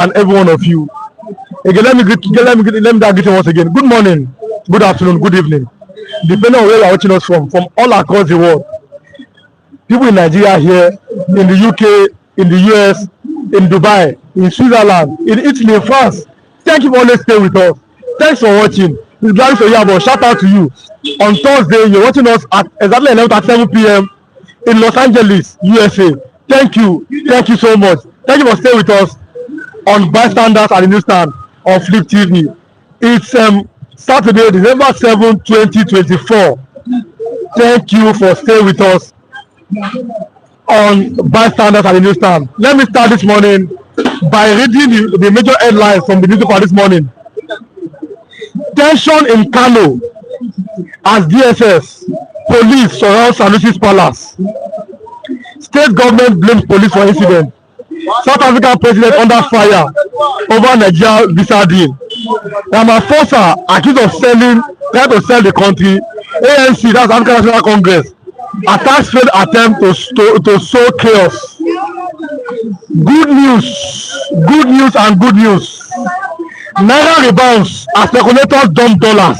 and every one of you. Again, let me greet you once again. Good morning, good afternoon, good evening, depending on where you are watching us from all across the world. People in Nigeria here, in the UK, in the US, in Dubai, in Switzerland, in Italy, in France. Thank you for always staying with us. Thanks for watching. It's glad to hear about. Shout out to you. On Thursday, you're watching us at exactly 11:37 p.m. in Los Angeles, USA. Thank you so much. Thank you for staying with us on Bystanders and the Newsstand on Flip TV. It's Saturday, December 7, 2024. Thank you for staying with us on Bystanders and the Newsstand. Let me start this morning by reading the major headlines from the newspaper this morning. Tension in Kano as DSS police surround Sanusi's palace. State government blames police for incident. South African president under fire over Nigeria visa deal. Ramaphosa accused of trying to sell the country. ANC, that's African National Congress, attacks failed attempt to sow chaos. Good news and good news. Naira rebounds as speculators dump dollars.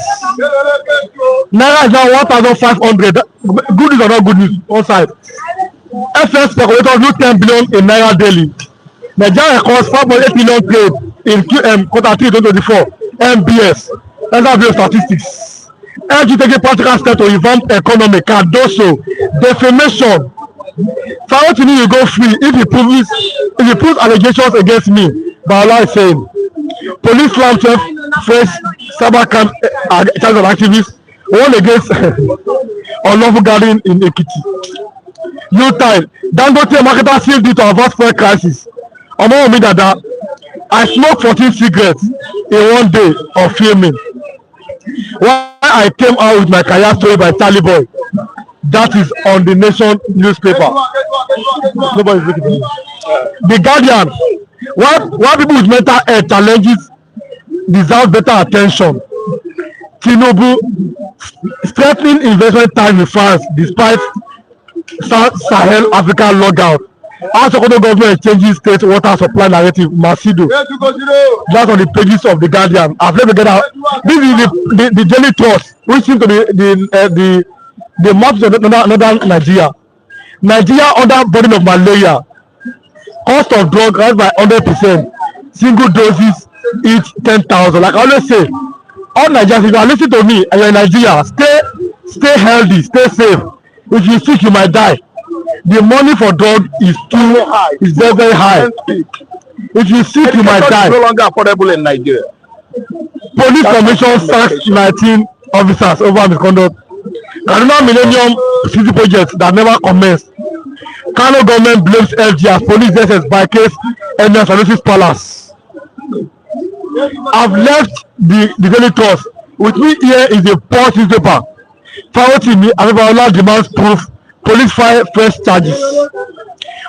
Naira is now 1,500. Good news or not good news? One side. FX speculators lose 10 billion in Naira daily. Nigeria records 5.8 billion trade in quarter 3 2024. MBS. That's our statistics. LG taking practical steps to revamp economy. Cardoso. Defamation. Fawotimi will go free if he proves allegations against me. Baola is saying. Police slam 12 fresh cyber camp charges of activists. One against unlawful gathering in Ekiti. New time. Dangote marketer sealed due to avert fuel crisis. Omo Dada, I smoked 14 cigarettes in one day of filming. Why I came out with my career story by Tally Boy. That is on the Nation newspaper. Nobody's looking at me. The Guardian. Why people with mental health challenges deserve better attention. Tinubu strengthening investment time in France despite Sahel Africa logout. As the government changes state water supply narrative, Masido. That's on the pages of the Guardian. I've never get out. This is the Daily Trust, which seems to be the maps of northern Nigeria. Nigeria under burden of malaria. Cost of drug rise by 100%. Single doses each 10,000. Like I always say, all Nigerians, if you are listening to me and you're in Nigeria, stay healthy, stay safe. If you sick, you might die. The money for drug is very, very high. If you sick, you might die. It's no longer affordable in Nigeria. Police commission sacked 19 officers over misconduct. Kaduna Millennium City project that never commenced. Kano government blames FG as police versus by case and Sanusi's palace. I've left the Daily Trust. With me here is a Punch newspaper. Fawotimi Baola demands proof. Police file fresh charges.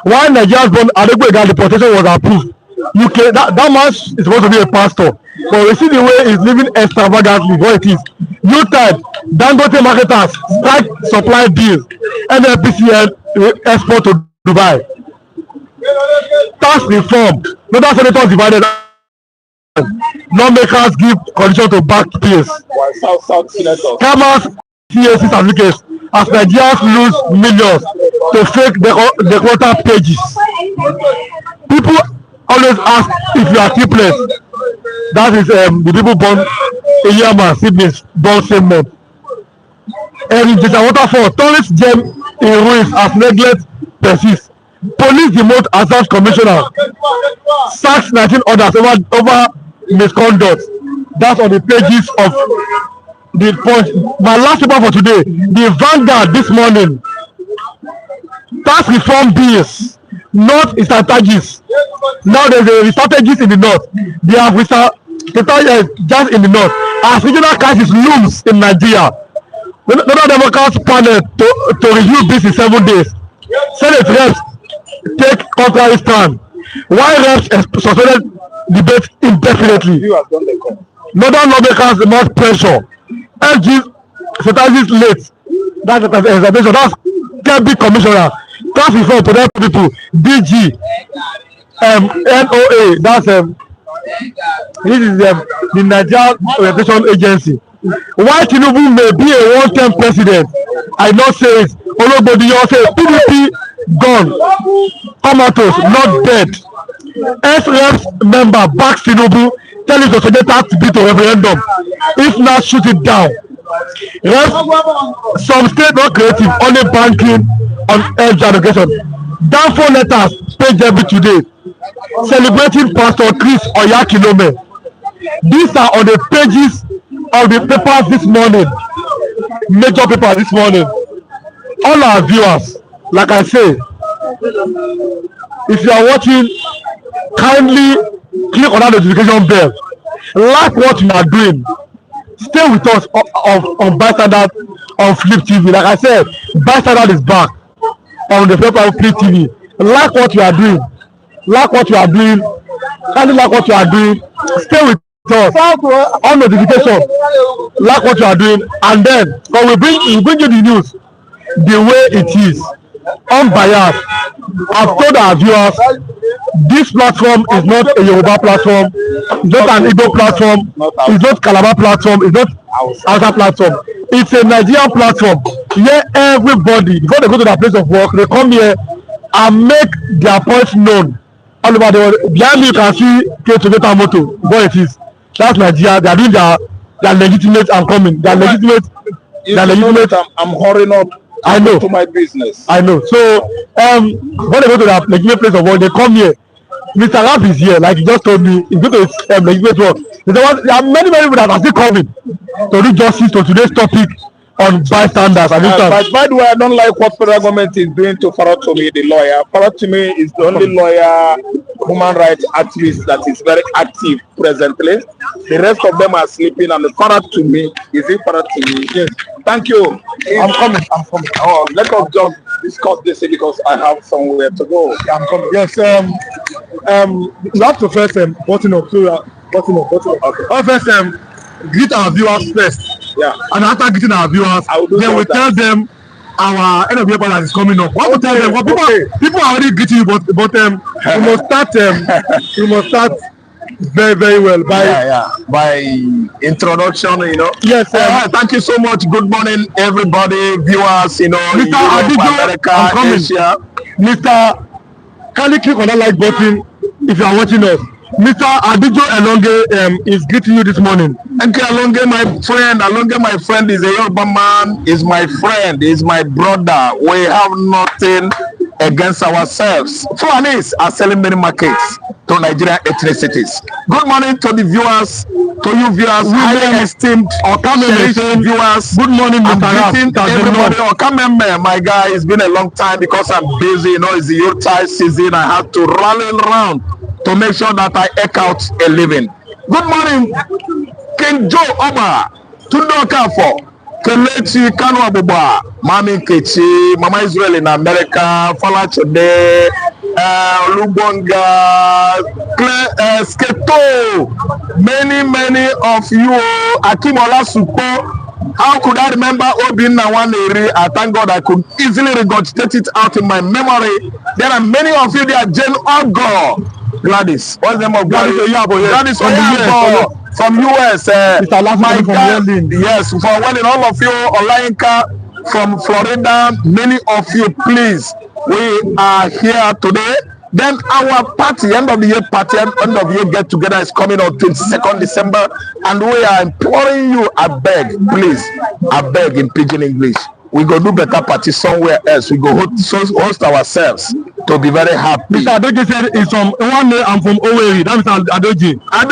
While Nigeria's born Adegboyega deportation was approved, UK that man is supposed to be a pastor, but we see the way he's living extravagantly. What it is. New time. Dangote marketers strike supply deals. NNPCL export to Dubai. Tax reform. Northern senators divided. Lawmakers give condition to back peers. South senators. Camas CAC certificates as Nigerians lose millions to fake decorator pages. People always ask if you are triplets. That is the people born a year man, siblings born same month. And in the waterfall, tourist gem in ruins as neglect persists. Police demote Assam commissioner, sacks 19 others over misconduct. That's on the pages of the Punch. My last paper for today, the Vanguard this morning. Tax reform bills, not strategies. Now there's a strategies in the north. They have just in the north. As regional crisis looms in Nigeria, the Democrats panel to review this in 7 days. Senate reps take contrary stand. Why reps suspended debate indefinitely? Northern lawmakers must pressure. LG strategies late. That's the That's Kebbi commissioner. Tax reform to help people. DG NOA, that's this is the Nigerian Orientation Agency. While Tinubu may be a one-term president, I not say it. Olobodi you say PDP gone, comatose, not dead. S-Reps member backs Tinubu, tell his associated to beat a referendum. If not, shoot it down. Some states not creative, only banking on health education. Downfall letters page every today. Celebrating Pastor Chris Oyakhilome. These are on the pages of the papers this morning. Major papers this morning. All our viewers, like I say, if you are watching, kindly click on that notification bell. Like what you are doing. Stay with us on Bystander on Flip TV. Like I said, Bystander is back on the paper of Flip TV. Like what you are doing. Like what you are doing. Kindly like what you are doing. Stay with us on notification. Like what you are doing, and then when we bring you the news the way it is, unbiased. I've told our viewers this platform is not a Yoruba platform, it's not an Igbo platform, it's not Calabar platform, it's not Hausa platform. It's a Nigerian platform where everybody, before they go to their place of work, they come here and make their points known all over the world. Behind me you can see Toyota Moto, what it is. That's Nigeria. They are doing their legitimate and coming. Their legitimate. I'm hurrying up. I know. To my business. I know. So when they go to their legitimate place of work, they come here. Mr. Rap is here, like he just told me. He's going to legitimate work. There are many people that are still coming to do justice to today's topic on bystanders. But by the way, I don't like what federal government is doing to Faratomi, the lawyer. Faratomi is the only lawyer, human rights activist that is very active presently. The rest of them are sleeping, and the Faratomi is in Faratomi. Yes. Thank you. I'm coming. Oh, let us just discuss this because I have somewhere to go. I'm coming. Yes. We have to first button up. Okay. First, greet our viewers first. Yeah. And after greeting our viewers, then we tell them our end of year balance is coming up. What to tell them? Well, people are already greeting you, but we must start. We must start very, very well by introduction. Yes. Thank you so much. Good morning, everybody, viewers. Mr. Adijo, I'm coming. Asia. Mr. Kindly click on that like button if you are watching us. Mr. Adijo Elonge is greeting you this morning. Thank you, Elonge, my friend. Elonge, my friend, is a Yoruba man, is my friend, is my brother. We have nothing against ourselves. Fulanis are selling many markets to Nigerian ethnicities. Good morning to the viewers, to you viewers, highly esteemed viewers. Good morning, Mr. Everybody, Okameme, my guy, it's been a long time because I'm busy. It's the Yuletide season. I have to rally around to make sure that I eke out a living. Good morning, King Joe Oba, Tundo Kafo, Kelechi Kanu Abuba, Mami Kechi, Mama Israel in America, Falachode, Lubonga, Sketo, many of you, Akim Olasupo. How could I remember Obin Nawaneri? I thank God I could easily regurgitate it out in my memory. There are many of you there, Jane Ogo. Gladys, what's the name of Gladys? Gladys Oyabo from US. My God, yes, for welling all of you, Olainka from Florida, many of you, please, we are here today. Then our party, end of the year party, end of the year get together is coming on 22nd December, and we are imploring you, I beg, please, I beg in pidgin English. We go do better party somewhere else. We go host ourselves to be very happy. Mr. Adoje said it's from one day I'm from Owerri. That's Mr. Adoje. I'm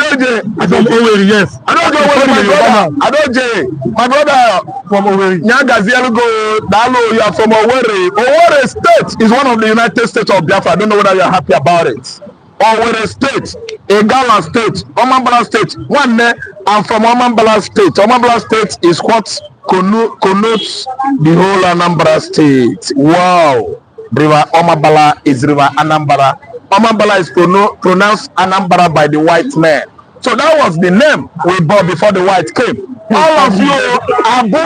from Owerri, yes. Adoje, my brother from Owerri. Nyagazialugo Dalo, you are from Owerri. Owerri State is one of the United States of Biafra. I don't know whether you are happy about it. Owerri State, Igala State, Omambala State. One day I'm from Omambala State. Omambala State is what connotes the whole Anambra State. Wow. River Omambala is River Anambra. Omambala is pronounced Anambra by the white man. So that was the name we bought before the white came. All of you, Abu,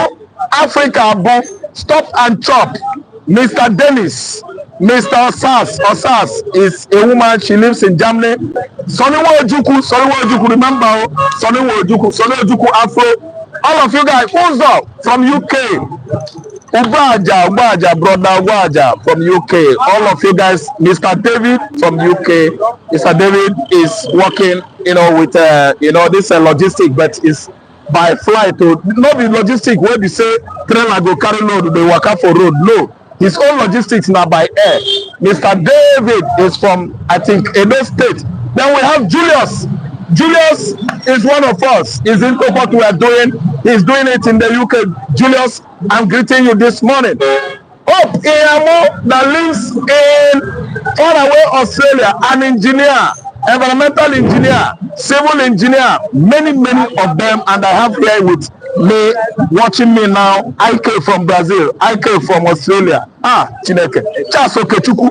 Africa Abu, stop and chop. Mr. Dennis, Mr. Osas is a woman. She lives in Germany. Sonny Wojuku, remember? Sonny Wojuku Afro. All of you guys, who's up from UK? Ubaja, brother from UK. All of you guys, Mr. David from UK. Mr. David is working, with this logistic, but it's by flight. Not the logistic where they say trailer go carry load, they work out for road. No, his own logistics now by air. Mr. David is from, I think, Edo State. Then we have Julius. Julius is one of us. He's into what we are doing. He's doing it in the UK. Julius, I'm greeting you this morning. Hope Iyamo that lives in faraway Australia, an engineer, environmental engineer, civil engineer, many of them, and I have here with me, watching me now, Ike from Brazil, Ike from Australia. Chineke. Charles Okechukwu.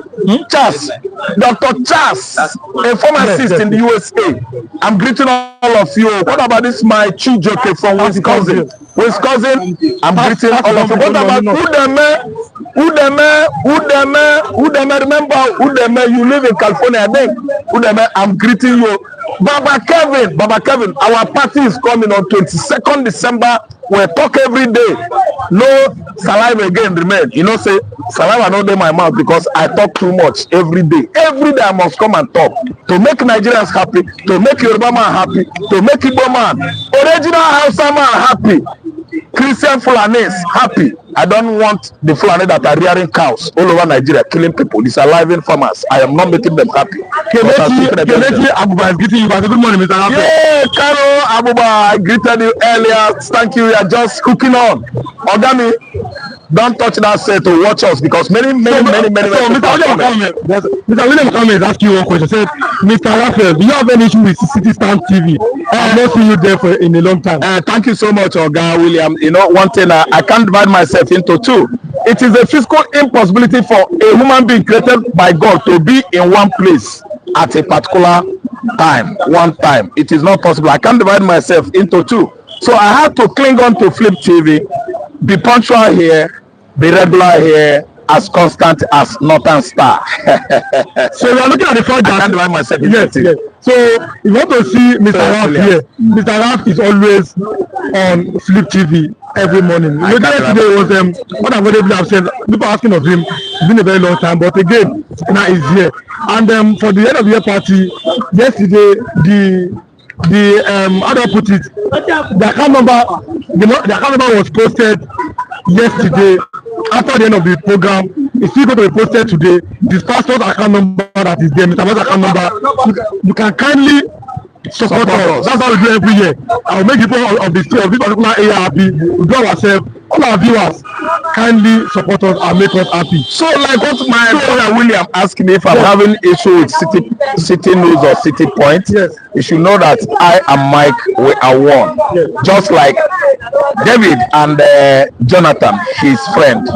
Charles. Dr. Charles, a pharmacist in the USA. I'm greeting all of you. What about this, my Chijoke from Wisconsin? I'm greeting all of you. What about Udeme? Remember Udeme? You live in California, I think. Udeme, I'm greeting you. Baba Kevin, our party is coming on 22nd December. We talk every day. No saliva again remain. Say saliva not in my mouth because I talk too much every day. Every day I must come and talk to make Nigerians happy, to make Yoruba man happy, to make Igbo man, original Hausa man happy, Christian Fulanis happy. I don't want the Fulani that are rearing cows all over Nigeria, killing people, disaliving farmers. I am not making them happy. Kelechi Abuba is greeting you. Good morning, Mr. Rafael. Yeah, Caro Abuba, I greeted you earlier. Thank you. You are just cooking on. Ogami, don't touch that set to watch us because many. So Mr. William Kamel is asking you one question. Said, Mr. Rafael, do you have any issue with City Stand TV? I've not seen you there in a long time. Thank you so much, Oga William. One thing, I can't divide myself into two. It is a physical impossibility for a human being created by God to be in one place at a particular time, one time. It is not possible. I can't divide myself into two. So I had to cling on to Flip TV, be punctual here, be regular here, as constant as Northern Star. So we are looking at the fact that I can't divide myself into two. Yes. So you want to see Mr. Raf here. Mr. Raf is always on Flip TV every morning. Yesterday was what I've already said. People asking of him. It's been a very long time, but again, now he's here. And for the end of the year party, yesterday how do I put it? The account number was posted yesterday after the end of the program. It's still going to be posted today. This passport account number that is there, Mr. Passport account number, you can kindly support us. That's how we do every year. I will make people of this particular area happy. We do ourselves. All our viewers kindly support us and make us happy. So, like what my brother William asked me if I'm having issue with City News or City Point, you should know that I and Mike, we are one. Just like David and Jonathan, his friend.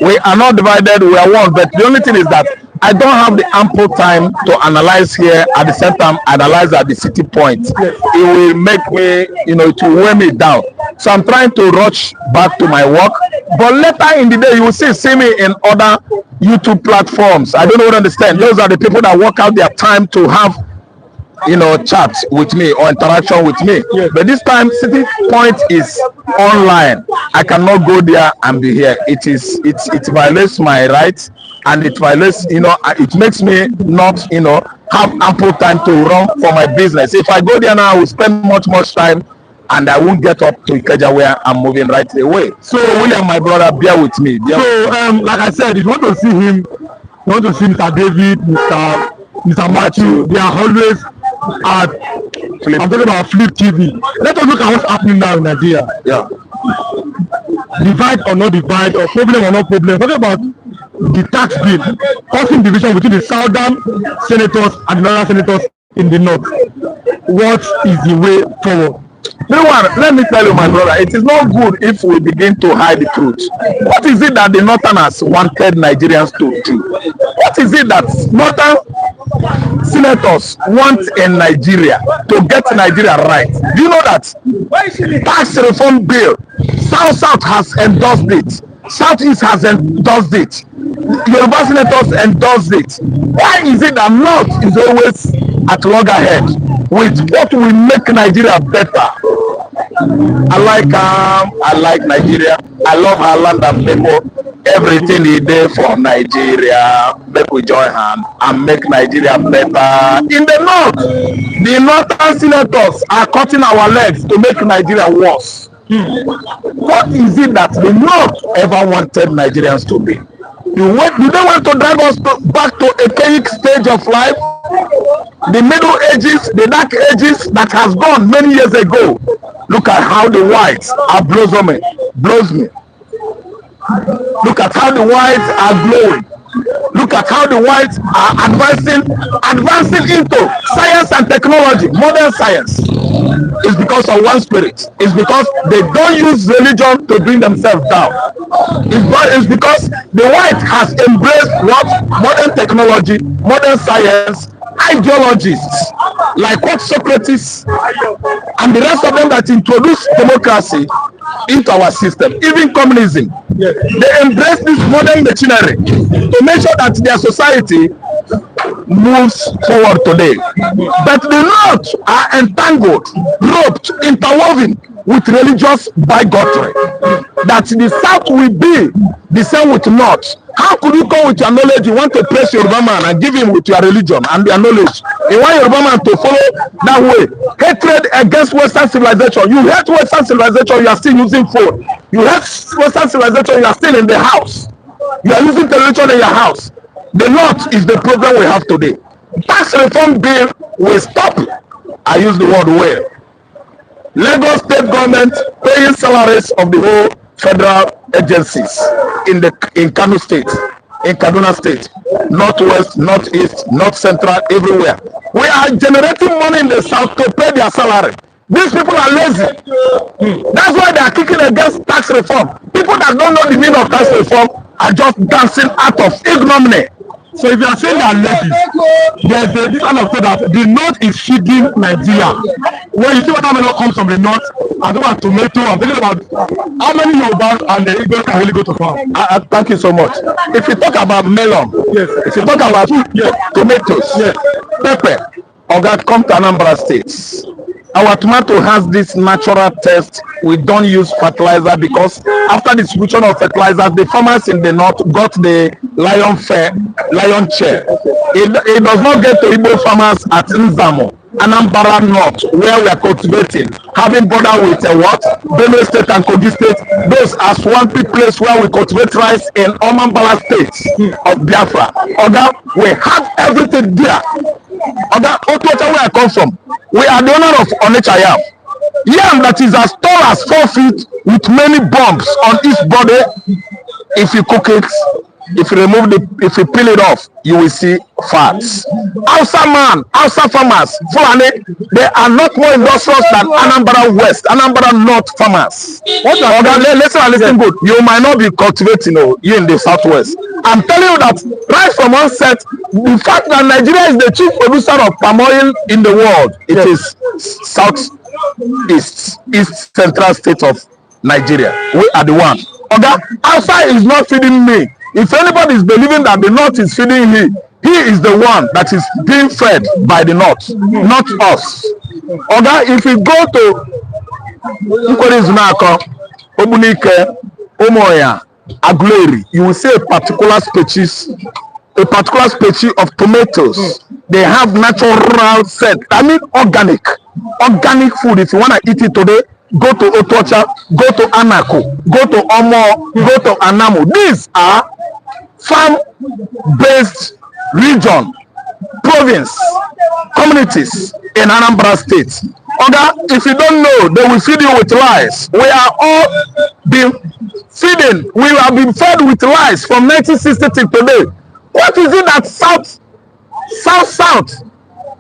We are not divided, we are one. But the only thing is that I don't have the ample time to analyze here at the same time analyze at the City Point. It will make me, it will weigh me down. So I'm trying to rush back to my work. But later in the day, you will see me in other YouTube platforms. I don't know what to understand. Those are the people that work out their time to have, chats with me or interaction with me. But this time, City Point is online. I cannot go there and be here. It violates my rights. And it violates, it makes me not, have ample time to run for my business. If I go there now, I will spend much time, and I won't get up to Ikeja where I'm moving right away. So, William, my brother, bear with me. Like I said, if you want to see him, you want to see Mr. David, Mr. Matthew, they are always at Flip. I'm talking about Flip TV. Let us look at what's happening now in Nigeria. Yeah. Divide or not divide, or problem or not problem. Talking about the tax bill causing division between the southern senators and the northern senators in the north. What is the way forward? Let me tell you, my brother, it is not good if we begin to hide the truth. What is it that the northerners wanted Nigerians to do? What is it that northern senators want in Nigeria to get Nigeria right? Do you know that tax reform bill, South has endorsed it, Southeast has endorsed it, Yoruba senators endorsed it. Why is it that North is always at loggerhead with what will make Nigeria better? I like Nigeria. I love our land and people. Everything is there for Nigeria. Make we join hands and make Nigeria better. In the north, the northern senators are cutting our legs to make Nigeria worse. What is it that the north ever wanted Nigerians to be? Do they want to drag us back to a archaic stage of life? The middle ages, the dark ages that has gone many years ago. Look at how the whites are blossoming. Look at how the whites are glowing. Look at how the whites are advancing into science and technology, modern science. It's because of one spirit. It's because they don't use religion to bring themselves down. It's because the white has embraced what? Modern technology, modern science, ideologies like what Socrates and the rest of them that introduced democracy into our system, even communism. They embrace this modern machinery to make sure that their society moves forward today. But the North are entangled, roped, interwoven with religious bigotry. That the South will be the same with North. How could you come with your knowledge? You want to praise Yoruba man and give him with your religion and their knowledge. You want Yoruba man to follow that way. Hatred against Western civilization. You hate Western civilization, you are still using phone. You hate Western civilization, you are still in the house. You are using television in your house. The North is the problem we have today. Tax reform bill will stop. I use the word will. Lagos state government paying salaries of the whole federal agencies in Kano state, in Kaduna state, northwest, northeast, north central, everywhere. We are generating money in the south to pay their salary. These people are lazy. That's why they are kicking against tax reform. People that don't know the meaning of tax reform are just dancing out of ignominy. So if you are saying that there's this kind of thing that the north is feeding Nigeria. When you see what melon comes from the north, I'm talking about tomato, I'm thinking about how many Yorubas and the Igbo can really go to farm. Thank you so much. If you talk about melon, yes. If you talk about tomatoes, yes. Pepper, Oga, come to Anambra State. Our tomato has this natural taste. We don't use fertilizer because after the distribution of fertilizers, the farmers in the north got the lion chair. It does not get to Igbo farmers at Nzamo, Anambra North, where we are cultivating, having border with what? Benue State and Kogi State. Those are swampy place where we cultivate rice in Omambala State of Biafra. Oga, we have everything there. Oga, where I come from, we are the owner of Onitsha yam. Yam that is as tall as 4 feet with many bumps on each body. If you cook it, if you peel it off, you will see fats. Hausa farmers, Fulani, they are not more industrious than Anambra West, Anambra North farmers. Listen good. You might not be cultivating you in the southwest. I'm telling you that right from onset, the fact that Nigeria is the chief producer of palm oil in the world, it is east central state of Nigeria. We are the one. Oga, Hausa is not feeding me. If anybody is believing that the north is feeding him, he is the one that is being fed by the north, not us. Oga, if you go to Nkorizunako, Obunike, Omoya, Aguleri, you will see a particular species of tomatoes. They have natural scent. I mean organic food. If you want to eat it today, go to Otocha, go to Anako, go to Omo, go to Anamo. These are farm-based region, province, communities in Anambra State. Oga, if you don't know, they will feed you with lies. We are all been feeding. We have been fed with lies from 1960 till today. What is it that South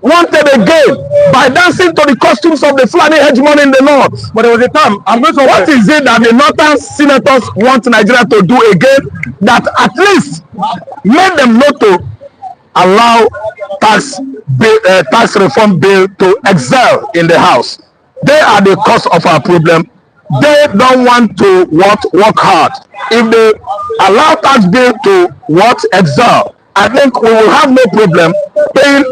wanted again by dancing to the costumes of the Fulani hegemony in the north? But there was a time. What is it that the northern senators want Nigeria to do again that at least made them not to allow tax reform bill to excel in the house? They are the cause of our problem. They don't want to work hard. If they allow tax bill to what? Excel. I think we will have no problem paying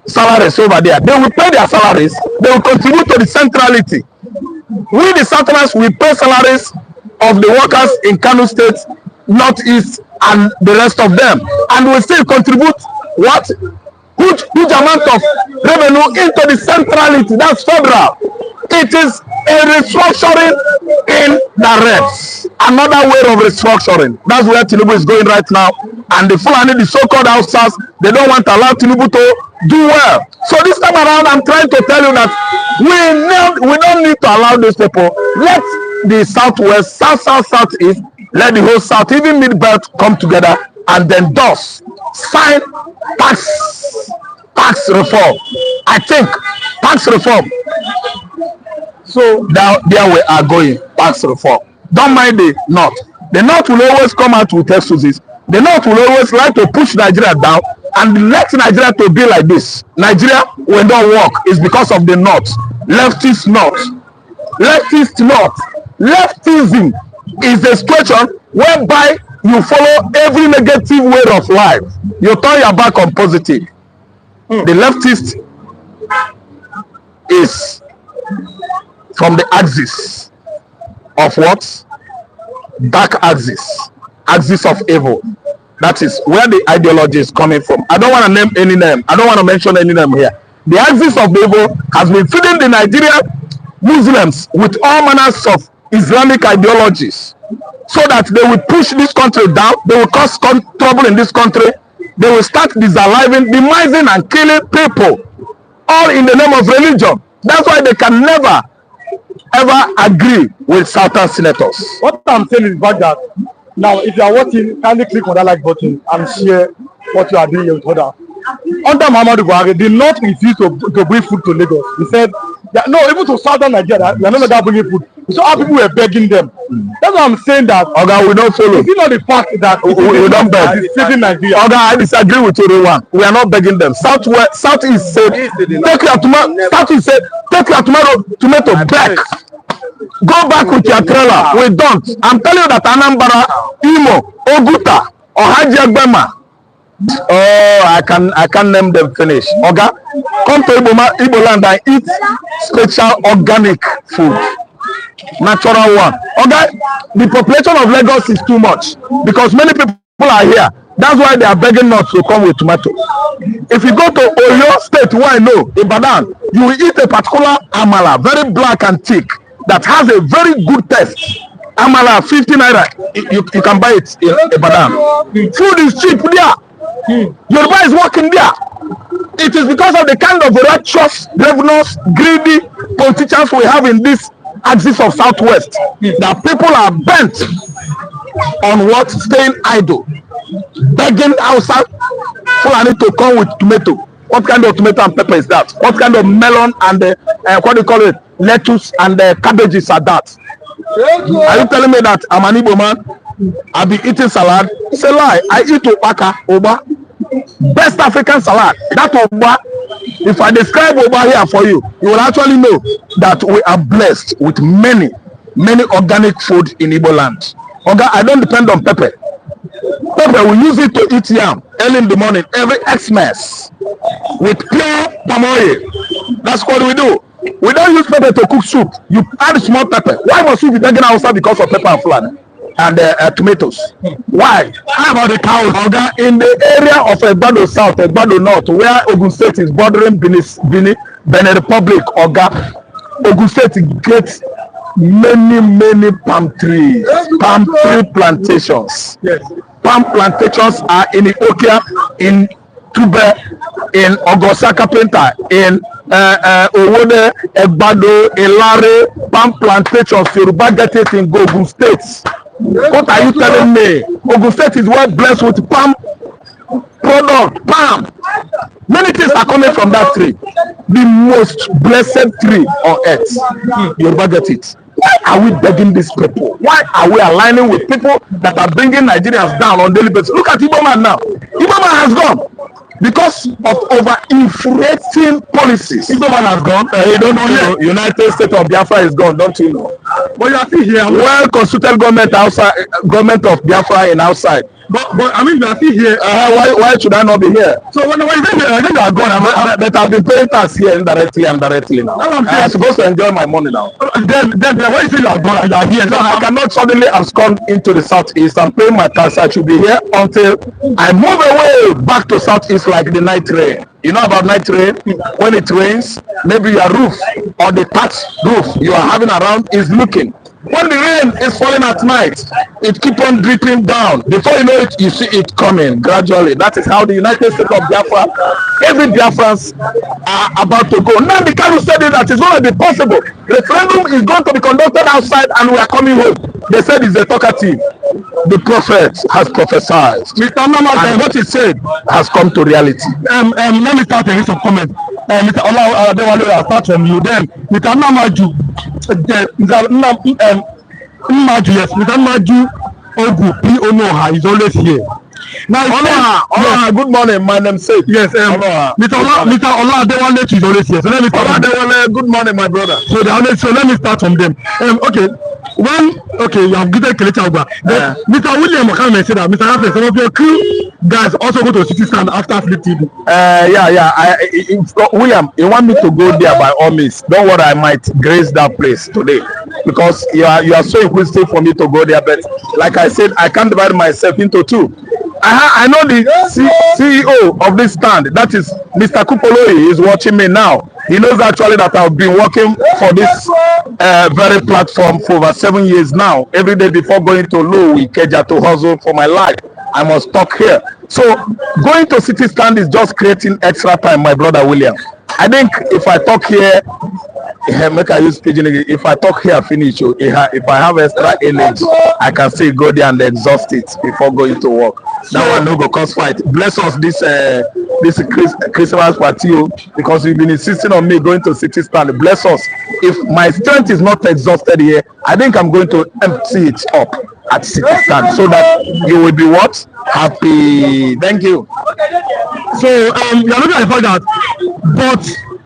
salaries over there. They will pay their salaries. They will contribute to the centrality. We, the Southerners, we pay salaries of the workers in Kano State, Northeast, and the rest of them, and we still contribute what? Huge amount of revenue into the centrality. That's federal. It is a restructuring in the reps. Another way of restructuring. That's where Tinubu is going right now. And the Fulani, the so-called outsiders, they don't want to allow Tinubu to do well. So this time around, I'm trying to tell you that we don't need to allow these people. Let the Southwest, Southeast, let the whole South, even Mid-Belt come together and then thus sign tax reform. I think tax reform. So there we are going, tax reform. Don't mind the North. The North will always come out with excuses. The North will always like to push Nigeria down and let Nigeria to be like this. Nigeria will not work. It's because of the North. Leftist North. Leftist North. Leftism is a situation whereby you follow every negative way of life. You turn your back on positive. The leftist is from the axis of what? Dark axis of evil. That is where the ideology is coming from. I don't want to name any name. I don't want to mention any name here. The axis of evil has been feeding the Nigerian Muslims with all manners of Islamic ideologies, so that they will push this country down. They will cause trouble in this country. They will start disaliving, demising, and killing people, all in the name of religion. That's why they can never ever agree with Southern senators. What I'm saying is that now, if you are watching, kindly click on that like button and share what you are doing here with others. Under Muhammadu Buhari, the North refused to bring food to Lagos. He said, no, even to Southern Nigeria, they are no longer bringing food. So our people were begging them. That's why I'm saying that. Okay, we don't follow. Is it not the fact that we don't beg? Nigeria? Okay, I disagree with everyone. We are not begging them. Southeast said, take your tomato. Southeast said, take your tomato back. Go back with your trailer. We don't. I'm telling you that Anambra, Imo, Oguta, or Haji Agbema. Oh, I can name them finish. Okay, come to Igbo land and eat special organic food, natural one. Okay, the population of Lagos is too much because many people are here. That's why they are begging us to come with tomato. If you go to Oyo State, where I know, Ibadan, you will eat a particular amala, very black and thick, that has a very good taste. Amala, 50 naira. You can buy it in Ibadan. Food is cheap there. Yoruba is working there. It is because of the kind of righteous, revenous, greedy politicians we have in this axis of Southwest that people are bent on what? Staying idle, begging outside Fulani to come with tomato. What kind of tomato and pepper is that? What kind of melon and what do you call it? Lettuce and cabbages are that? Are you telling me that I'm an Igbo man? I'll be eating salad? It's a lie. I eat oba. Best African salad. That oba. If I describe oba here for you, you will actually know that we are blessed with many organic food in Igbo land. Okay, I don't depend on pepper. Pepper, we use it to eat yam early in the morning, every Xmas, with pure palm oil. That's what we do. We don't use pepper to cook soup. You add small pepper. Why must we be begging outside because of pepper and flour and tomatoes? Why? How about the cows? In the area of Egbado South, Egbado North, where Ogun State is bordering Benin Republic, Ogun State gets many palm trees, palm tree plantations. Yes. Palm plantations are in Ikokia, in Tube, in Ogosaka Penta, in Owode, Egbado, Elare, palm plantations. Yoruba get it in Ogun State. What are you telling me? Ogun State is well blessed with palm product, palm. Many things are coming from that tree. The most blessed tree on earth. Yoruba get it. Why are we begging these people? Why are we aligning with people that are bringing Nigerians down on daily basis? Look at Igbo man now. Igbo man has gone because of over-infuriating policies. Igbo man has gone. You don't know. United States of Biafra is gone, don't you know? But you are still here. Well constituted government outside, government of Biafra and outside. But I mean, you are still here. Why should I not be here? So when I think you are gone, But I've been paying tax here indirectly and directly now. I'm supposed to enjoy my money now. Then why you say you are gone? You are here. So I cannot suddenly abscond into the southeast and pay my tax. I should be here until I move away back to southeast like the night rain. You know about night rain? When it rains, maybe your roof or the tax roof you are having around is leaking. When the rain is falling at night, it keep on dripping down. Before you know it, you see it coming gradually. That is how the United States of Biafra, every Biafrans are about to go. Now the Kanu said that it's going to be possible. Referendum is going to be conducted outside and we are coming home. They said it's a talkative. The prophet has prophesied. Mr. Nama, and what he said has come to reality. Let me start with some comment. Mr. Ola, I'll start from you. Then, Mr. Namaju, yes, Mr. Namaju Ogu, P. is always here. Now, Onoha, good morning. My name is Seth. Yes, Mr. Ola Adewale is always here. So let me start. Ola Adewale, good morning, my brother. So let me start from them. Okay, you have given Kelechi Agba. Mr. William Okame said that Mr. Rafael, some of your crew guys also go to city stand after Flip TV. William, you want me to go there by all means. Don't worry, I might grace that place today because you are so inquisitive for me to go there. But like I said, I can't divide myself into two. I know the CEO of this stand, that is Mr. Kupoloi, is watching me now. He knows actually that I've been working for this very platform for over 7 years now. Every day before going to Low Ikeja to hustle for my life, I must talk here. So going to city stand is just creating extra time, my brother William. I think if I talk here, make I use pidgin again. If I talk here, finish. If I have extra energy, I can still go there and exhaust it before going to work. That one no go cause fight. Bless us this Christmas party because you've been insisting on me going to city stand. Bless us. If my strength is not exhausted here, I think I'm going to empty it up at city stand so that you will be what? Happy. Thank you. So you are looking at the fact that, but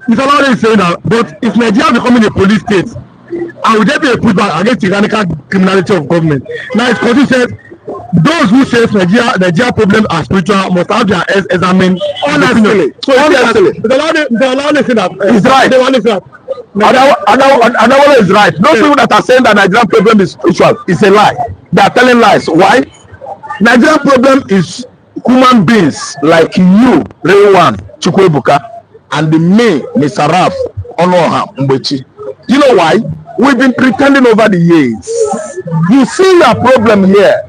Mr. Lawrence is saying that, but if Nigeria becoming a police state, and will there be a pushback against the radical criminality of government? Now it's because he said those who say Nigeria problems are spiritual must have their examined honestly. So Mr. Lawrence saying that he's right. Adawale is right. Those people that are saying that Nigerian problem is spiritual is a lie. They are telling lies. Why? Nigerian problem is human beings like you, Rewan, Chukwuebuka, and the me, Mr. Raf, Onoha, Mbechi. You know why? We've been pretending over the years. You see your problem here.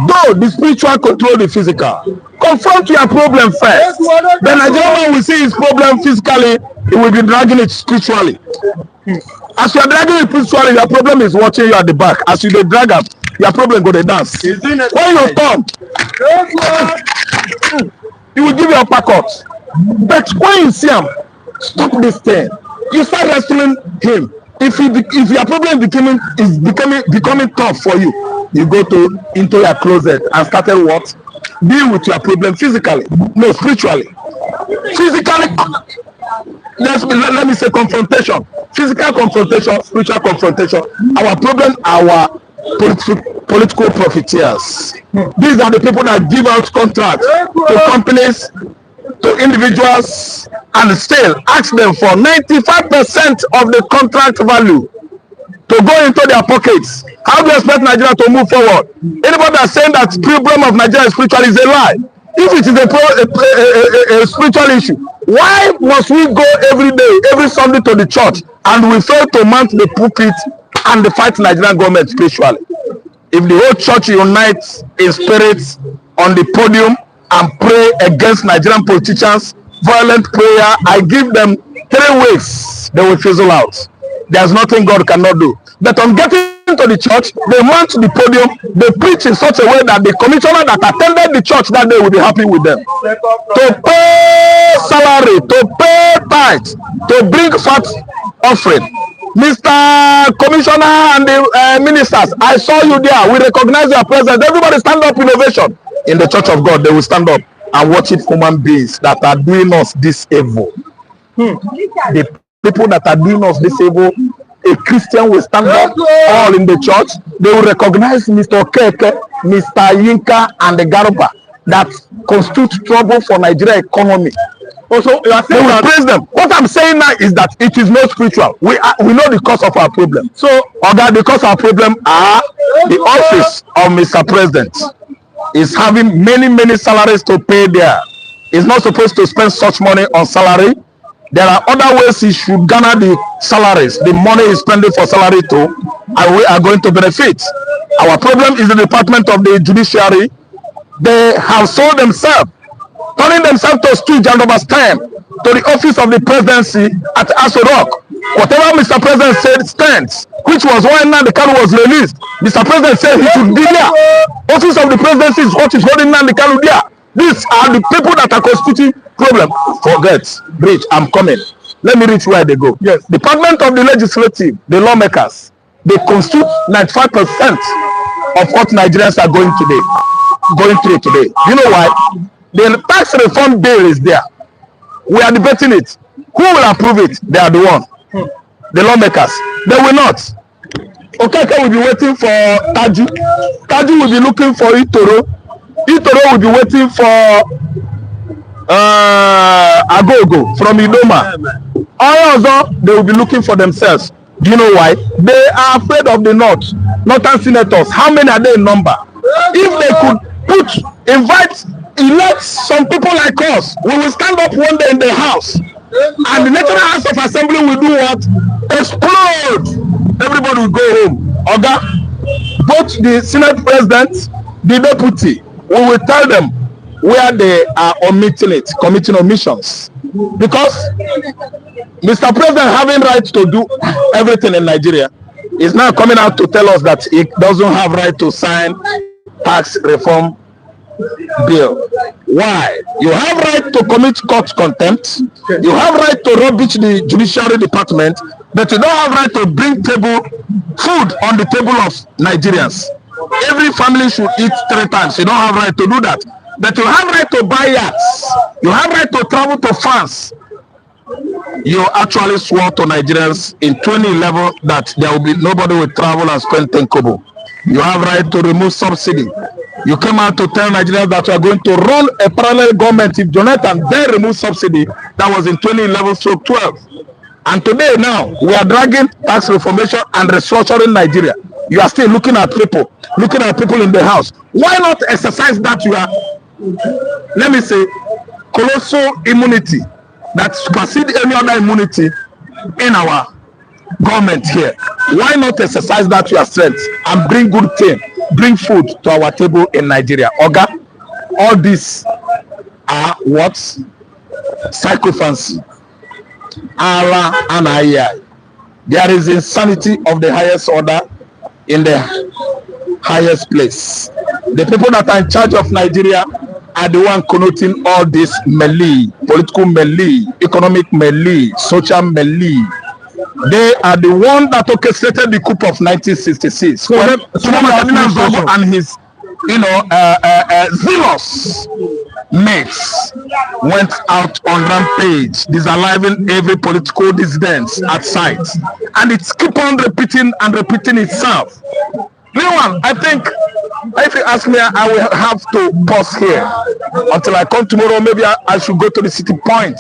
Though the spiritual control the physical, confront your problem first. The Nigerian will see his problem physically, he will be dragging it spiritually. As you are dragging it spiritually, your problem is watching you at the back. As you drag up, your problem go to dance. When you turn, he will give you a uppercut. But when you see him, stop this thing. You start wrestling him. If your problem is becoming tough for you, you go into your closet and started what? Deal with your problem physically, no spiritually. Physically, let me say confrontation. Physical confrontation, spiritual confrontation. Our problem, our political profiteers. These are the people that give out contracts to companies, to individuals, and still ask them for 95% of the contract value to go into their pockets. How do you expect Nigeria to move forward? Anybody that's saying that the problem of Nigeria is spiritual is a lie. If it is a spiritual issue, why must we go every day, every Sunday to the church, and we fail to mount the pulpit and fight Nigerian government spiritually? If the whole church unites in spirit on the podium and pray against Nigerian politicians, violent prayer, I give them 3 weeks, they will fizzle out. There's nothing God cannot do. But on getting to the church, they mount the podium, they preach in such a way that the commissioner that attended the church that day will be happy with them. To pay salary, to pay tithes, to bring fat offering. Mr. Commissioner and the ministers, I saw you there. We recognize your presence. Everybody stand up in ovation. In the church of God, they will stand up and watch it human beings that are doing us this evil. The people that are doing us this evil a Christian will stand up all in the church. They will recognize Mr. Okeke, Mr. Yinka, and the Garuba that constitute trouble for Nigeria economy. Also, you are saying they will praise them. What I'm saying now is that it is not spiritual. We know the cause of our problem. So, Oga, the cause of our problem are the office of Mr. President is having many salaries to pay there. He's not supposed to spend such money on salary. There are other ways he should garner the salaries, the money he's spending for salary too, and we are going to benefit. Our problem is the Department of the Judiciary. They have sold themselves, turning themselves to stooge and overstand to the office of the presidency at Aso Rock. Whatever Mr. President said stands, which was why Nnamdi Kanu was released. Mr. President said he should be there. Office of the presidency is what is holding Nnamdi Kanu there. These are the people that are constituting problem. Forget, Bridge, I'm coming. Let me reach where they go. Yes. Department of the Legislative, the lawmakers, they constitute 95% of what Nigerians are going through today. You know why? The tax reform bill is there. We are debating it. Who will approve it? They are the one. The lawmakers. They will not. Okeke will be waiting for Taju. Taju will be looking for Itoro. Itoro will be waiting for Agogo from Idoma. Also, they will be looking for themselves. Do you know why? They are afraid of the northern senators. How many are they in number? If they could elect some people like us, we will stand up one day in the house, and the National House of Assembly will do what? Explode. Everybody will go home. Oga, both the Senate President, the Deputy, we will tell them where they are committing omissions. Because Mr. President having right to do everything in Nigeria is now coming out to tell us that he doesn't have right to sign tax reform bill. Why? You have right to commit court contempt. You have right to rubbish the judiciary department, but you don't have right to bring food on the table of Nigerians. Every family should eat 3 times. You don't have right to do that. But you have right to buy yachts. You have right to travel to France. You actually swore to Nigerians in 2011 that there will be nobody will travel and spend 10 kobo. You have right to remove subsidy. You came out to tell Nigerians that you are going to run a parallel government if Jonathan then remove subsidy. That was in 2011-12. And today now, we are dragging tax reformation and restructuring Nigeria. You are still looking at people in the house. Why not exercise that you are, let me say, colossal immunity that supersedes any other immunity in our government here? Why not exercise that your strength and bring good thing, bring food to our table in Nigeria? Oga, all these are what? Sycophancy. Allah and Ayai. There is insanity of the highest order in the highest place. The people that are in charge of Nigeria are the one connoting all this melee, political melee, economic melee, social melee. They are the one that orchestrated the coup of 1966. When and his, zealous mates went out on rampage, disaliving every political dissident at sight, and it's keep on repeating itself. Meanwhile, I think if you ask me, I will have to pause here until I come tomorrow. Maybe I should go to the city point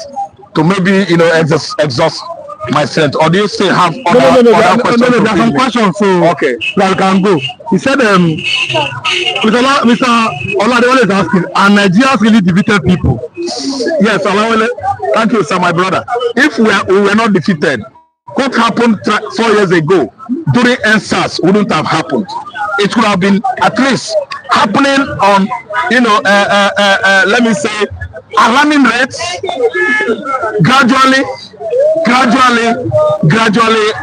to maybe exhaust my sense. Or do you still have other questions? No, there are some questions, so okay, that can go. He said, Mr. Oladewale is asking, are Nigerians really defeated people? Yes, Olawale, thank you, sir, my brother. If we were not defeated, what happened 4 years ago during NSAS wouldn't have happened. It would have been at least happening on, let me say, alarming rates, gradually,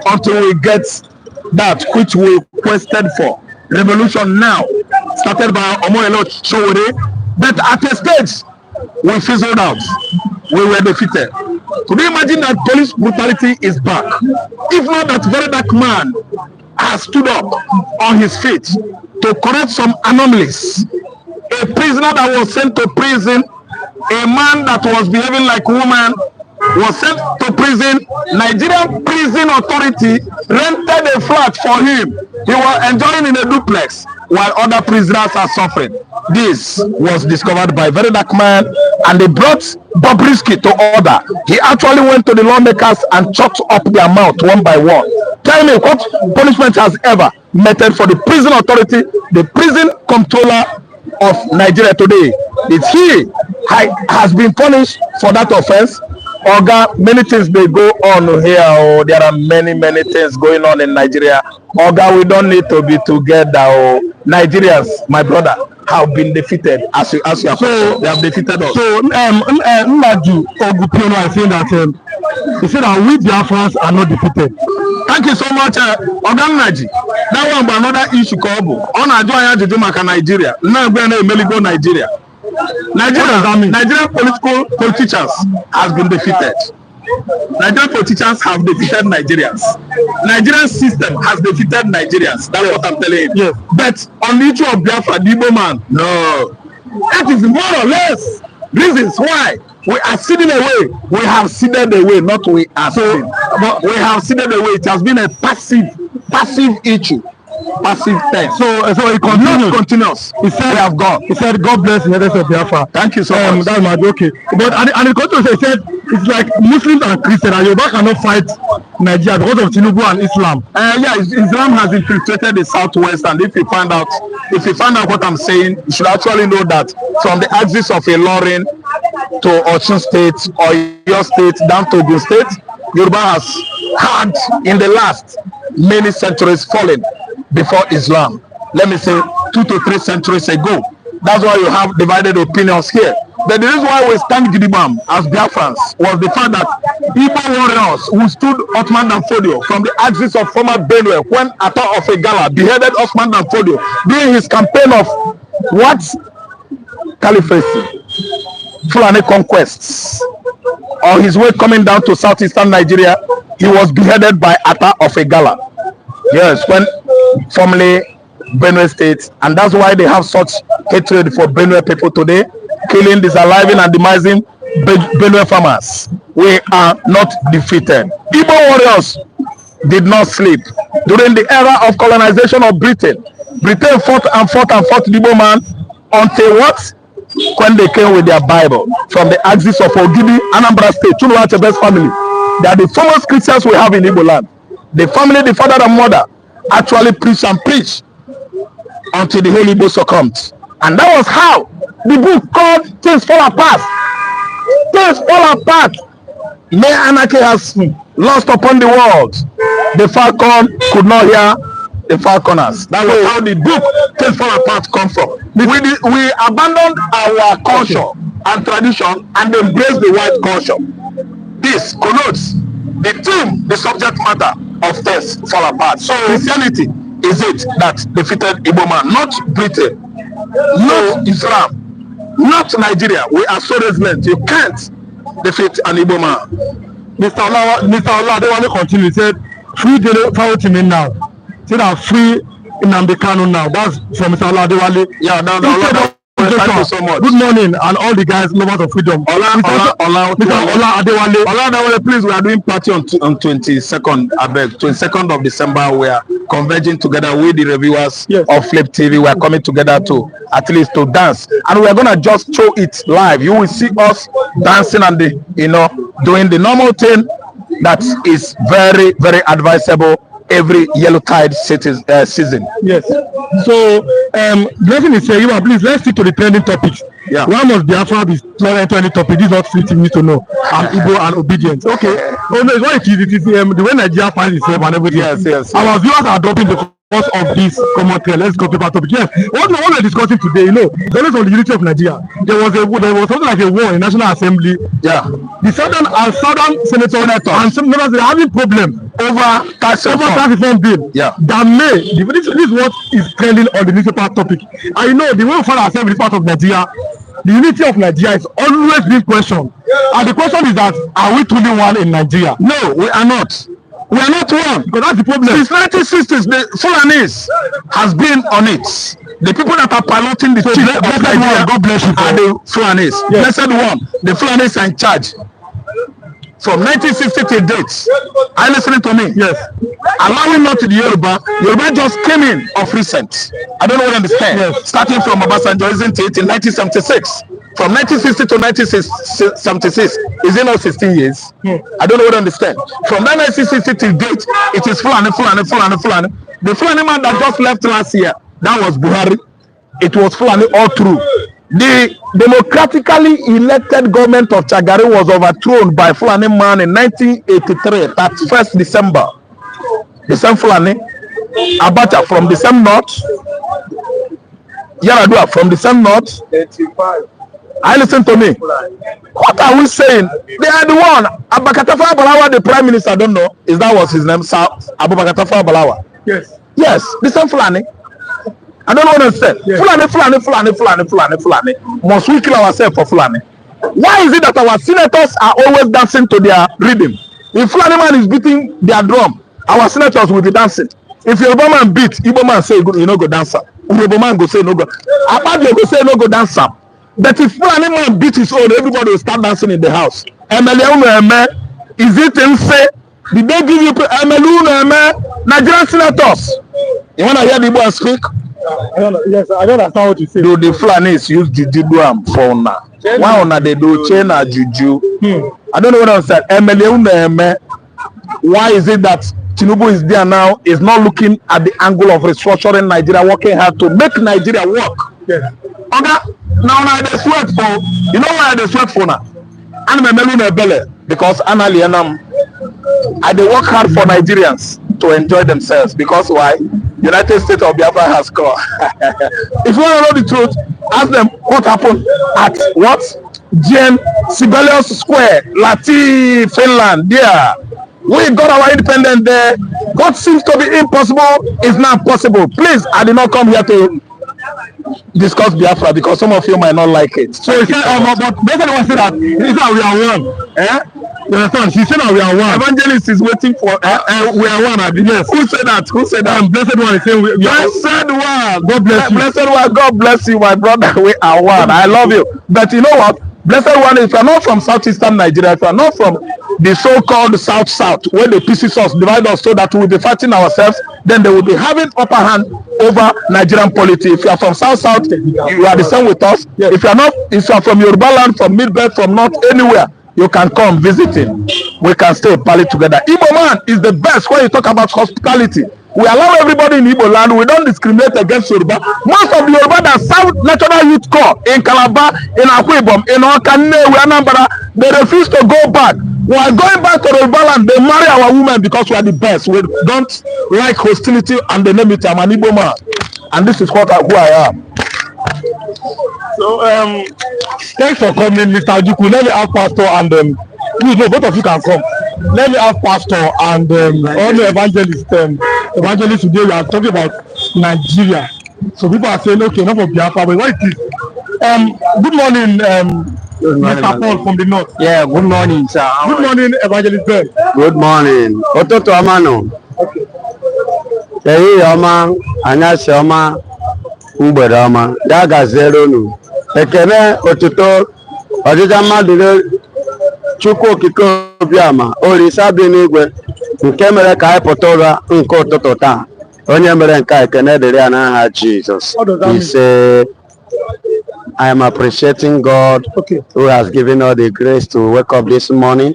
until we get that which we quested for. Revolution now started by Omoyele Sowore, but at a stage we fizzled out. We were defeated. Could you imagine that police brutality is back? If not that very dark man has stood up on his feet to correct some anomalies. A prisoner that was sent to prison, a man that was behaving like a woman was sent to prison. Nigerian prison authority rented a flat for him. He was enjoying in a duplex while other prisoners are suffering. This was discovered by a very dark man, and they brought Bobrisky to order. He actually went to the lawmakers and chopped up their mouth one by one. Tell me, what punishment has ever meted for the prison authority, the prison controller of Nigeria today? It's he has been punished for that offense. Oga, many things they go on here. Oh, there are many things going on in Nigeria. Oga, we don't need to be together. Oh, Nigerians, my brother, have been defeated. As you have so, they have defeated us. So, Nlaju Ogupiono is saying that he said that we Biafrans are not defeated. Thank you so much, Oga Naji. That one, but another issue called on Ajoya Nigeria. Now we're in Nigeria. Nigerian politicians has been defeated. Nigerian politicians have defeated Nigerians. Nigerian system has defeated Nigerians. That's what I'm telling you. Yes. But on the issue of Biafra, the Igbo man, no. That is more or less reasons why we are ceding away. We have ceded away, not we are ceding. But we have ceded away. It has been a passive issue. Passive thing. So it continues. He said, we have gone. He said, God bless the leaders of Biafra. Thank you so much. That's my okay. But and the country said it's like Muslims and Christians, and Yoruba cannot fight Nigeria because of Tinubu and Islam. Islam has infiltrated the southwest, and if you find out what I'm saying, you should actually know that from the axis of Ilorin to Osun State or your state down to Ogun State, Yoruba has had in the last many centuries fallen before Islam. Let me say 2 to 3 centuries ago. That's why you have divided opinions here. But the reason why we stand Gidibam as Biafrans was the fact that Igbo warriors who stood Ottoman Danfodio from the axis of former Benue when Atta of Egala beheaded Ottoman Danfodio during his campaign of what? Caliphacy, Fulani conquests. On his way coming down to southeastern Nigeria, he was beheaded by Atta of Egala. Yes, when formerly Benue State, and that's why they have such hatred for Benue people today, killing, disaliving, and demising Benue farmers. We are not defeated. Igbo warriors did not sleep during the era of colonization of Britain. Britain fought the Igbo man until what? When they came with their Bible from the axis of Ogidi, Anambra State, Chuluwa Achebe's family. They are the foremost Christians we have in Igbo land. The family, the father and mother, actually preach until the Holy Igbo succumbed. And that was how the book called Things Fall Apart. Things Fall Apart. May anarchy has lost upon the world. The falcon could not hear the falconers. That was how the book Things Fall Apart come from. We abandoned our culture and tradition and embraced the white culture. This connotes the theme, the subject matter of Things Fall Apart. So Christianity is it that defeated Igbo man, not Britain, not Islam, not Nigeria. We are so resilient. You can't defeat an Igbo man. Mr. Allah, they want to continue. He said, free the Fawotimin now. Say that free Nnamdi Kanu now. That's from Mr. Allah Adewale. Yeah, thank you so much. Good morning, and all the guys, lovers of freedom. Mr. Ola Adewale, please, we are doing party on 22nd, 22nd of December. We are converging together with the reviewers of Flip TV. We are coming together to at least to dance, and we are gonna just show it live. You will see us dancing and doing the normal thing that is very, very advisable every yellow tide season. Yes. So blessing is here. Please let's stick to the trending topics. Yeah. Why must Biafra be not enter any topic? This is not fitting me to know. I'm Igbo and obedient. Okay. Oh no, it's what it is. It is the way Nigeria finds itself and everything. Yes. Our viewers are adopting the course of this common thread. Let's go to our topic. Yes. What we're discussing today, it's always on the unity of Nigeria. There was something like a war in National Assembly. Yeah. The southern senators and some members are having problems over tax reform bill. Yeah. That this is what is trending on the newspaper topic. And the way we find ourselves in this part of Nigeria, the unity of Nigeria is always being questioned. And the question is that, are we truly one in Nigeria? No, we are not. We are not one. Because that's the problem. Since 1960s, the Fulanis has been on it. The people that are piloting the chief of Nigeria, God bless you, are the Fulanis. Yes. Blessed one. The Fulanis are in charge. from 1960 till date. Are you listening to me? Yes. Allowing not to the Yoruba just came in of recent. I don't know what I understand. Yes. Starting from Obasanjo, isn't it, in 1976? From 1960 to 1976, is it not 16 years? I don't know what I understand. From that 1960 till date, it is Fulani. The Fulani man that just left last year, that was Buhari. It was Fulani all through. The democratically elected government of Chagari was overthrown by Fulani man in 1983, 31st December. The same Fulani, Abacha from the same north, Yaradua from the same north. 85. I listen to me. What are we saying? They are the one. Abakatafa Balawa, the prime minister, I don't know. Is that was his name? Abakatafa Balawa. Yes. Yes, the same Fulani. I don't know what to say. Yes. Fulani. Must we kill ourselves for Fulani? Why is it that our senators are always dancing to their rhythm? If Fulani man is beating their drum, our senators will be dancing. If Yoruba man beat, Igbo man say you no go dancer. Yoruba man go say no go. Akpabio go say no go dancer. But if Fulani man beat his own, everybody will start dancing in the house. Is it insane? Did they give you Nigerian senators? You want to hear the Igbo speak? Yes, I don't understand what you say. Do the Fulanis use juju do am for una? Why una they do China juju? I don't know what I'm saying. Why is it that Tinubu is there now, is not looking at the angle of restructuring Nigeria, working hard to make Nigeria work? Yes. Okay, now they sweat for, you know why they sweat for now? Because I they work hard for Nigerians to enjoy themselves. Because why? United States of Biafra has come. If you want to know the truth, ask them what happened at what? Sibelius Square, Lati, Finland. Yeah. We got our independence there. What seems to be impossible is not possible. Please, I did not come here to discuss Biafra because some of you might not like it. So but basically what say that is that we are one. You understand? She said that we are one. Evangelist is waiting for we are one. Yes. Who said that? Blessed one is saying we are blessed one. God bless you. Blessed one. God bless you, my brother. We are one. I love you. But you know what? Blessed one, if you are not from southeastern Nigeria, if you are not from the so-called south, where the pieces us divide us so that we will be fighting ourselves, then they will be having upper hand over Nigerian politics. If you are from south, you are the same with us. Yes. If you are from Yoruba land, from Midbelt, from North, anywhere, you can come visiting. We can stay pally together. Igbo man is the best when you talk about hospitality. We allow everybody in Igbo land. We don't discriminate against Yoruba. Most of the Yoruba that serve National Youth Corps in Calabar, in Akwibom, in Okane, Anambra, they refuse to go back. We are going back to Yoruba land. They marry our women because we are the best. We don't like hostility and the name it. I'm an Igbo man, and this is who I am. So thanks for coming, Mr. Ajuku. Let me have Pastor and both of you can come. Let me have Pastor and all the evangelists today. We are talking about Nigeria. So people are saying, okay, not for Biafra, but what it is? Good morning, Mr. Paul from the north. Yeah, good morning, sir. Good morning, Evangelist Ben. Good morning. Ototo Amano. Okay. Eyi Oma, Anyasi Oma, Mgbede Oma. Ya gazero nu. Ekene otuto ọdịda mmadụ Chukwu okike obiama Olisa bi n'igwe nke mere ka anyị pụta ụra nke ụtụtụ taa. Onye mere nke ekene dịrị ya n'aha Jesus. He said, I am appreciating God who has given us the grace to wake up this morning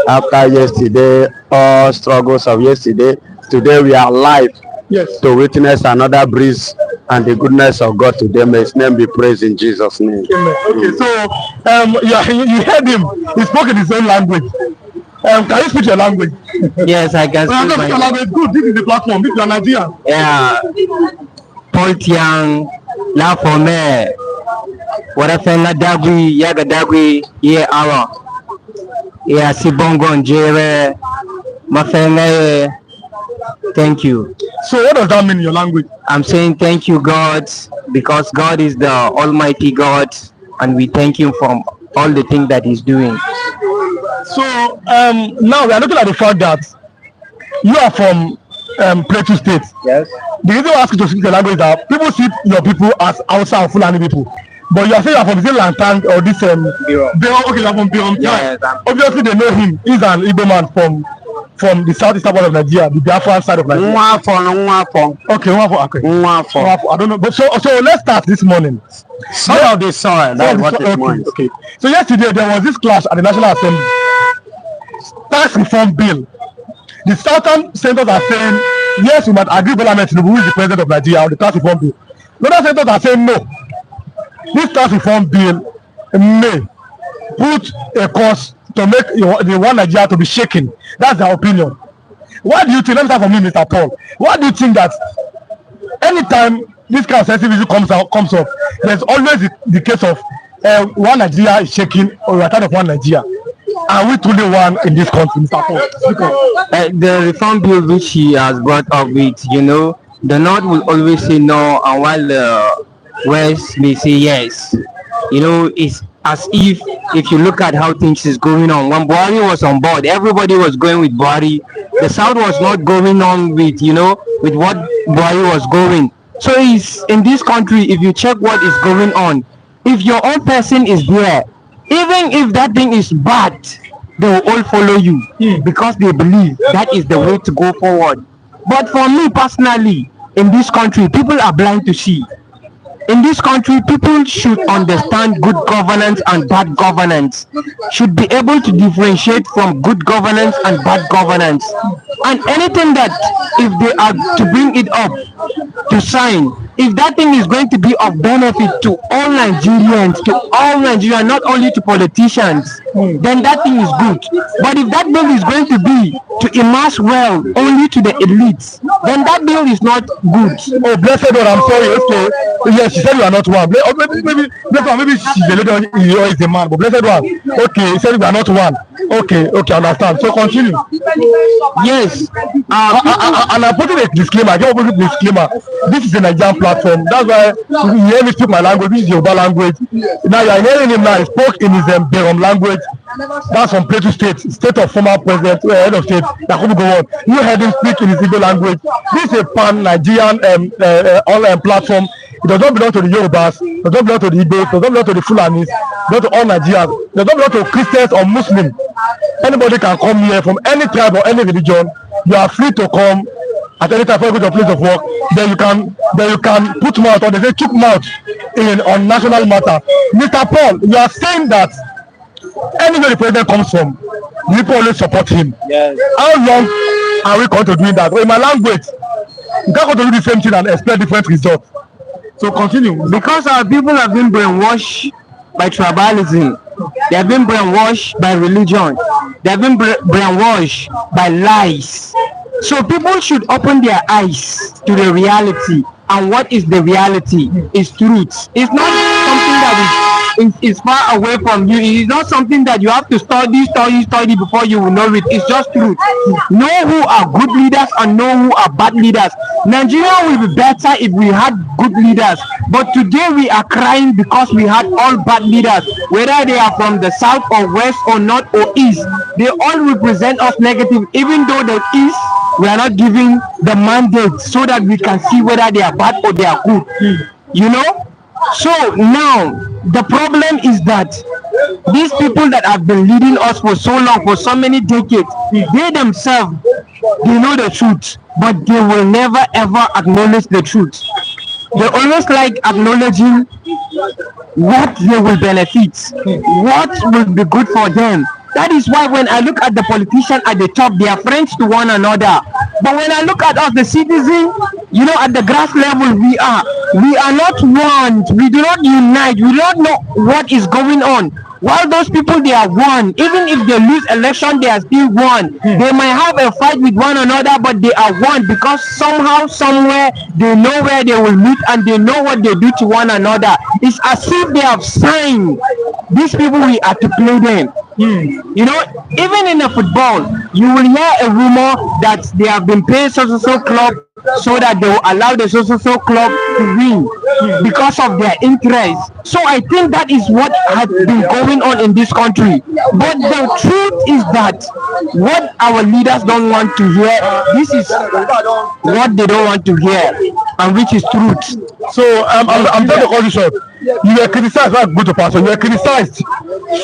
after yesterday, all struggles of yesterday. Today we are alive to witness another breeze and the goodness of God today. May His name be praised in Jesus' name. Amen. Okay, so you heard him. He spoke in his own language. Can you speak your language? Yes, I can speak my language. Good. This is the platform. This is Nigerian. Yeah. Pontian, La Fome, Warafena Dagui, Yaga Dagui, Ye Ara, Yeah, Sibongo and Jere, Mafene. Thank you. So what does that mean in your language? I'm saying thank you, God, because God is the Almighty God, and we thank Him for all the things that He's doing. So now we are looking at the fact that you are from Plateau State. Yes. The reason I ask you to speak the language is that people see your people as Hausa and Fulani people. But you are saying you are from the same Lantang or this Biron. Okay, you are from Biron. Yes, obviously they know him. He's an Igbo man from the southeastern part of Nigeria, the Biafran side of Nigeria. Okay, I don't know. But so let's start this morning. Some of the soil, that's what it means. Okay. So yesterday there was this clash at the National Assembly. Tax reform bill. The southern senators are saying, yes, we might agree Bola Ahmed Tinubu, who is the president of Nigeria, on the tax reform bill. Other senators are saying no. This tax reform bill may put a cost to make the one Nigeria to be shaken. That's their opinion. What do you think? Let me start from you, Mr. Paul. What do you think that anytime this kind of sensitive issue comes up, there's always the case of one Nigeria is shaking or we are tired of one Nigeria? Are we truly one in this country, Mr. Paul? The reform bill which he has brought up with, the North will always say no, and while the West may say yes. It's as if you look at how things is going on. When Buhari was on board, everybody was going with Buhari. The South was not going on with what Buhari was going. So it's in this country, if you check what is going on, if your own person is there, even if that thing is bad, they will all follow you because they believe that is the way to go forward. But for me personally, in this country, people are blind to see. In this country, people should understand good governance and bad governance, should be able to differentiate from good governance and bad governance. And anything that, if they are to bring it up, to sign, if that thing is going to be of benefit to all Nigerians, not only to politicians, then that thing is good. But if that bill is going to be to immerse well only to the elites, then that bill is not good. Oh, blessed God, I'm sorry. Okay, yes, she said you are not one. Maybe she's a lady or is a man, but blessed one. Okay, he said we are not one. Okay, understand. So continue. Yes. And I put in a disclaimer. I give a disclaimer. This is a Nigerian platform. That's why you hear me speak my language. This is Yoruba language. Now you are hearing him now. He spoke in his Birom language. That's from Plateau State of former president, head of state. Yakubu Gowon. You heard him speak in his Igbo language. This is a pan-Nigerian online platform. It does not belong to the Yorubas, it does not belong to the Igbos, it does not belong to the Fulanis, it belongs to all Nigerians. It does not belong to Christians or Muslims. Anybody can come here from any tribe or any religion. You are free to come at any time for your place of work. Then you can put mouth, or they say chook mouth on national matter. Mr. Paul, you are saying that anywhere the president comes from, people always support him. Yes. How long are we going to do that? Well, in my language, you can't go to do the same thing and expect different results. So continue. Because our people have been brainwashed by tribalism. They have been brainwashed by religion. They have been brainwashed by lies. So people should open their eyes to the reality. And what is the reality? Is truth. It's not something that is far away from you. It is not something that you have to study before you will know it. It's just truth. Know who are good leaders and know who are bad leaders. Nigeria will be better if we had good leaders. But today we are crying because we had all bad leaders. Whether they are from the south or west or north or east, they all represent us negative. Even though the east, we are not giving the mandate so that we can see whether they are bad or they are good. So now the problem is that these people that have been leading us for so long, for so many decades, they themselves, they know the truth, but they will never ever acknowledge the truth. They always like acknowledging what they will benefit, what will be good for them. That is why when I look at the politicians at the top, they are friends to one another. But when I look at us, the citizens, at the grass level, we are not one. We do not unite. We don't know what is going on. While those people, they are one. Even if they lose election, they are still one. They might have a fight with one another, but they are one because somehow, somewhere, they know where they will meet and they know what they do to one another. It's as if they have signed. These people, we are to play them. Even in the football, you will hear a rumor that they have been paying so club so that they will allow the so club to win because of their interest. So I think that is what has been going on in this country. But the truth is that what our leaders don't want to hear, this is what they don't want to hear, and which is truth. So I'm telling the condition. You were criticized for good to pastor. You were criticized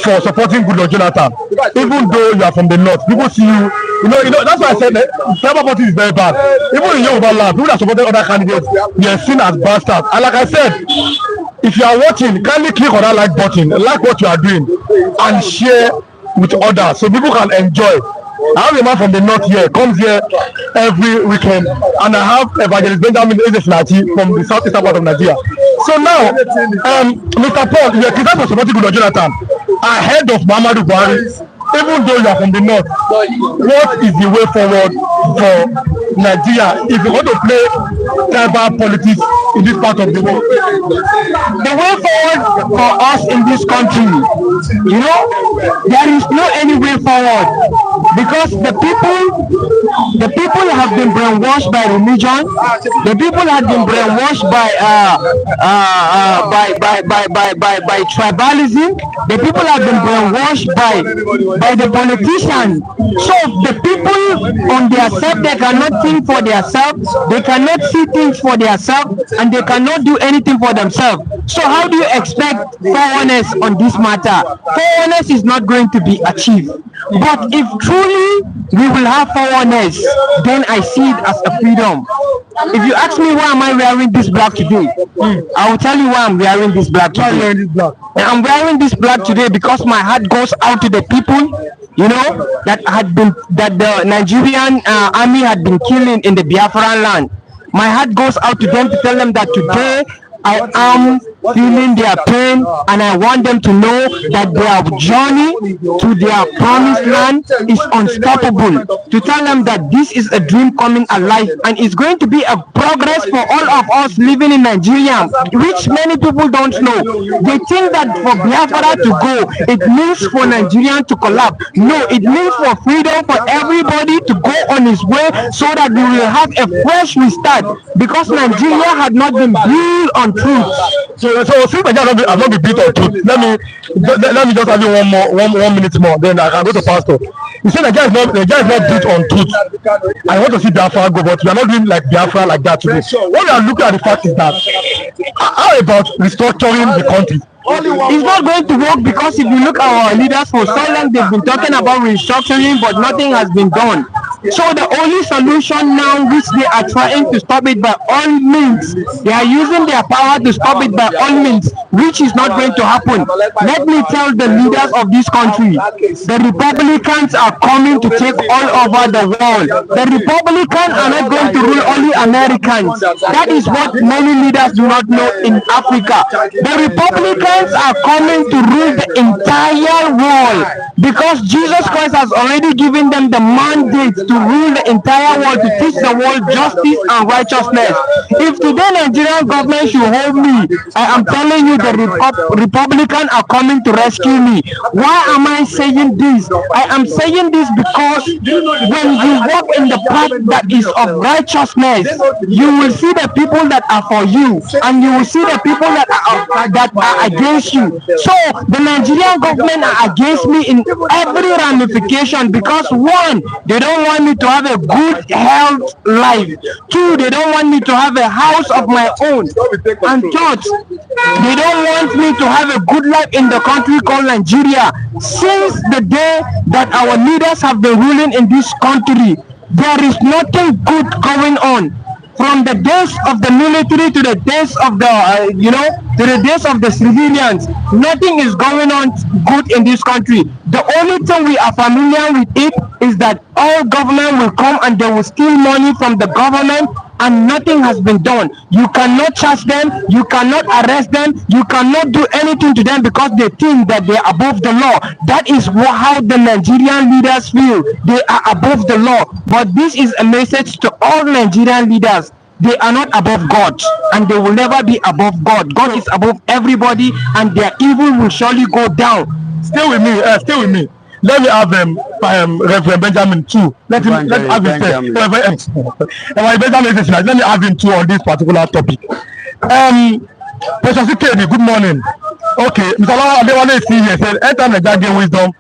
for supporting Goodluck Jonathan, even though you are from the north. People see you. You know. That's why I said tribal politics is very bad. Even in Yoruba land, people that supported other candidates, they are seen as bastards. And like I said, if you are watching, kindly click on that like button, like what you are doing, and share with others so people can enjoy. I have a man from the north here, comes here every weekend, and I have Evangelist Benjamin Ezeflati from the southeastern part of Nigeria. So now, Mr. Paul, you are criticized for supporting Goodluck Jonathan ahead of Muhammadu Buhari. Even though you are from the north, what is the way forward for Nigeria if you want to play tribal politics in this part of the world? The way forward for us in this country, there is no any way forward, because the people have been brainwashed by religion. The people have been brainwashed by tribalism. The people have been brainwashed by the politicians. So the people on their self, they cannot think for themselves, they cannot see things for themselves, and they cannot do anything for themselves. So how do you expect fairness on this matter? Fairness is not going to be achieved. But if truly we will have fairness, then I see it as a freedom. If you ask me why am I wearing this black today, I will tell you why I'm wearing this black today. I'm wearing this black today because my heart goes out to the people, that the Nigerian army had been killing in the Biafran land. My heart goes out to them to tell them that today I am feeling their pain, and I want them to know that their journey to their promised land is unstoppable. To tell them that this is a dream coming alive, and it's going to be a progress for all of us living in Nigeria, which many people don't know. They think that for Biafra to go, it means for Nigeria to collapse. No, it means for freedom for everybody to go on his way, so that we will have a fresh restart, because Nigeria had not been built on truth. So since Nigeria has not been built on truth, let me just have you one minute more, then I can go to Pastor. You say Nigeria is not built on truth. I want to see Biafra go, but we are not doing like Biafra like that today. What we are looking at the fact is that how about restructuring the country? It's not going to work, because if you look at our leaders for so long, they've been talking about restructuring, but nothing has been done. So the only solution now, which they are trying to stop it by all means, they are using their power to stop it by all means, which is not going to happen. Let me tell the leaders of this country, the Republicans are coming to take all over the world. The Republicans are not going to rule only Americans. That is what many leaders do not know in Africa. The Republicans are coming to rule the entire world, because Jesus Christ has already given them the mandate to rule the entire world, to teach the world justice and righteousness. If today Nigerian government should hold me, I am telling you the Republicans are coming to rescue me. Why am I saying this? I am saying this because when you walk in the path that is of righteousness, you will see the people that are for you, and you will see the people that are against you. So the Nigerian government are against me in every ramification, because one, they don't want me to have a good health life. Two, they don't want me to have a house of my own. And third, they don't want me to have a good life in the country called Nigeria. Since the day that our leaders have been ruling in this country, there is nothing good going on. From the days of the military to the days of the, to the days of the civilians, nothing is going on good in this country. The only thing we are familiar with it is that all government will come and they will steal money from the government, and nothing has been done. You cannot charge them, you cannot arrest them, you cannot do anything to them, because they think that they are above the law. That is how the Nigerian leaders feel. They are above the law. But this is a message to all Nigerian leaders. They are not above God, and they will never be above God. God is above everybody, and their evil will surely go down. Stay with me. Let me have Reverend Benjamin too. Let me have him. Let me have him too on this particular topic. Professor Kedi, good morning. Okay, Mr. Lawa Adewale is here. Said, anytime the God gain wisdom,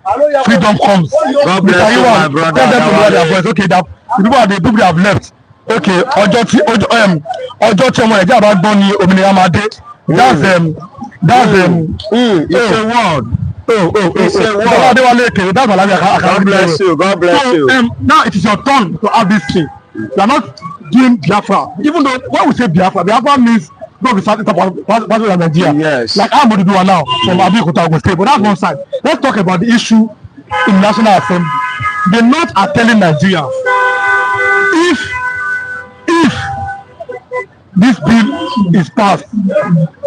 freedom comes. God bless you, my brother. Okay, the people that have left. Okay, ọjọ́ tí ọmọ Nàìjíríà bá gbọ́ ni òmìnira máa dé. That's it's a word. It's a word. That's Malawi. God bless you. God bless you. Now it is your turn to have this thing. You are not doing Biafra. Even though when we say Biafra means not the part of Nigeria. Yes. Like I'm going to do now from Abeokuta, Ogun State. But that's one side. Let's talk about the issue in National Assembly. The North are telling Nigeria if this bill is passed,